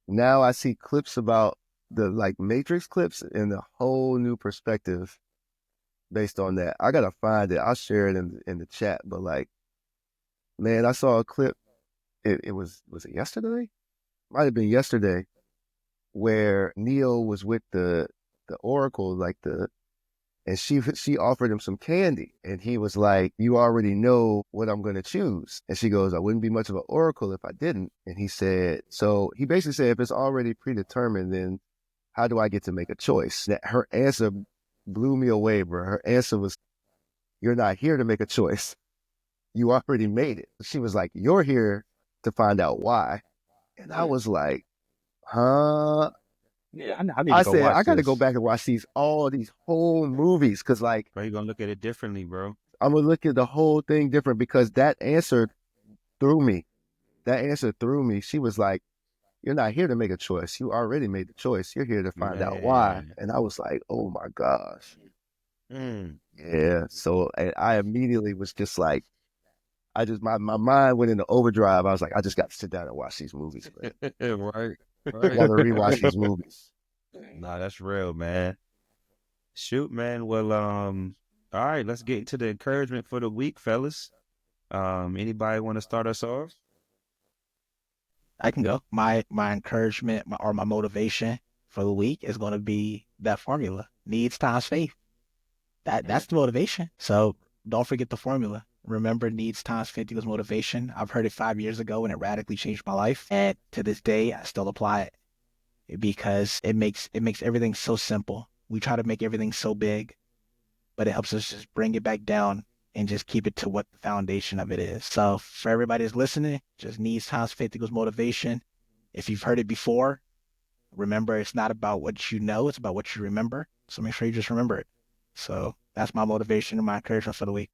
now I see clips about the like Matrix clips in a whole new perspective based on that. I gotta find it. I'll share it in the chat. But like, man, I saw a clip. It was it yesterday? Might have been yesterday, where Neo was with the Oracle, like And she offered him some candy, and he was like, "You already know what I'm going to choose." And she goes, "I wouldn't be much of an oracle if I didn't." And he said, so he basically said, if it's already predetermined, then how do I get to make a choice? That her answer blew me away, bro. Her answer was, "You're not here to make a choice. You already made it." She was like, "You're here to find out why." And I was like, huh? Yeah, I need to I go said, watch I got to go this. back and watch all these whole movies, because like, Bro, you're gonna look at it differently, bro. I'm going to look at the whole thing different, because that answer threw me. That answer threw me. She was like, "You're not here to make a choice. You already made the choice. You're here to find out why." Man. And I was like, oh my gosh. Mm. Yeah. So and I immediately was just like, my mind went into overdrive. I was like, I just got to sit down and watch these movies, man. Right. I Right. want to rewatch these movies. Nah, that's real, man. Shoot, man. Well, all right, let's get into the encouragement for the week, fellas. Anybody want to start us off? I can go. My encouragement or my motivation for the week is going to be that formula: needs times faith. That's the motivation. So don't forget the formula. Remember, needs times faith equals motivation. I've heard it 5 years ago and it radically changed my life. And to this day, I still apply it because it makes everything so simple. We try to make everything so big, but it helps us just bring it back down and just keep it to what the foundation of it is. So for everybody that's listening, just needs times faith equals motivation. If you've heard it before, remember it's not about what you know, it's about what you remember. So make sure you just remember it. So that's my motivation and my encouragement for the week.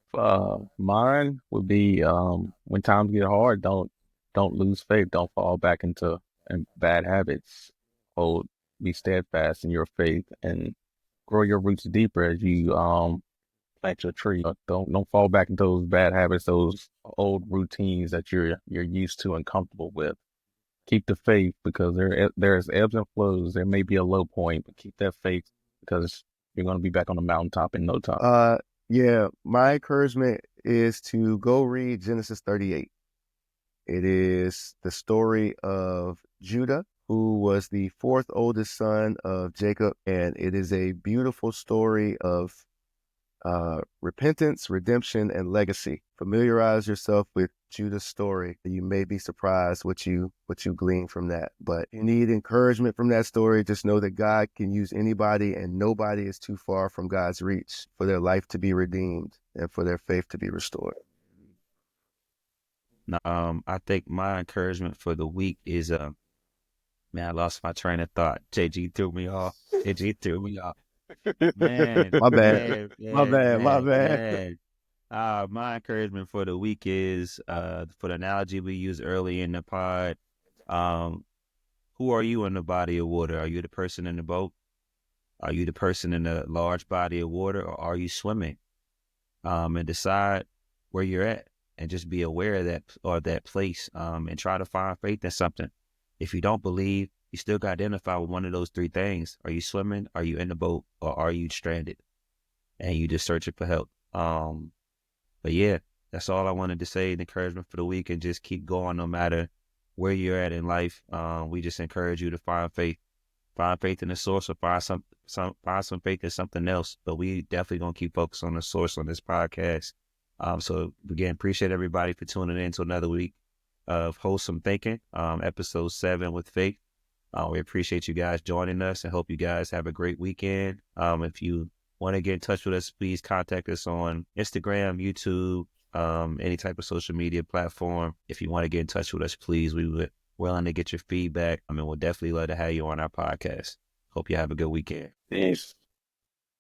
Mine would be when times get hard, don't lose faith, don't fall back into bad habits. Hold, be steadfast in your faith and grow your roots deeper as you plant your tree. Don't fall back into those bad habits, those old routines that you're used to and comfortable with. Keep the faith because there's ebbs and flows. There may be a low point, but keep that faith because you're going to be back on the mountaintop in no time. Yeah, my encouragement is to go read Genesis 38. It is the story of Judah, who was the fourth oldest son of Jacob, and it is a beautiful story of repentance, redemption, and legacy. Familiarize yourself with Judah's story. You may be surprised what you glean from that. But you need encouragement from that story. Just know that God can use anybody, and nobody is too far from God's reach for their life to be redeemed and for their faith to be restored. I think my encouragement for the week is man, I lost my train of thought. JG threw me off. JG threw me off. Man, My bad. My bad. man. My encouragement for the week is for the analogy we used early in the pod. Who are you in the body of water? Are you the person in the boat? Are you the person in a large body of water, or are you swimming? And decide where you're at, and just be aware of that place. And try to find faith in something. If you don't believe, you still got to identify with one of those three things. Are you swimming? Are you in the boat? Or are you stranded? And you just searching for help. But yeah, that's all I wanted to say. The encouragement for the week, and just keep going no matter where you're at in life. We just encourage you to find faith in the source, or find some faith in something else. But we definitely gonna keep focused on the source on this podcast. So again, appreciate everybody for tuning in to another week of Wholesome Thinking, episode 7 with Faith. We appreciate you guys joining us, and hope you guys have a great weekend. If you want to get in touch with us, please contact us on Instagram, YouTube, any type of social media platform. If you want to get in touch with us, please, we would willing to get your feedback. We'll definitely love to have you on our podcast. Hope you have a good weekend. Peace.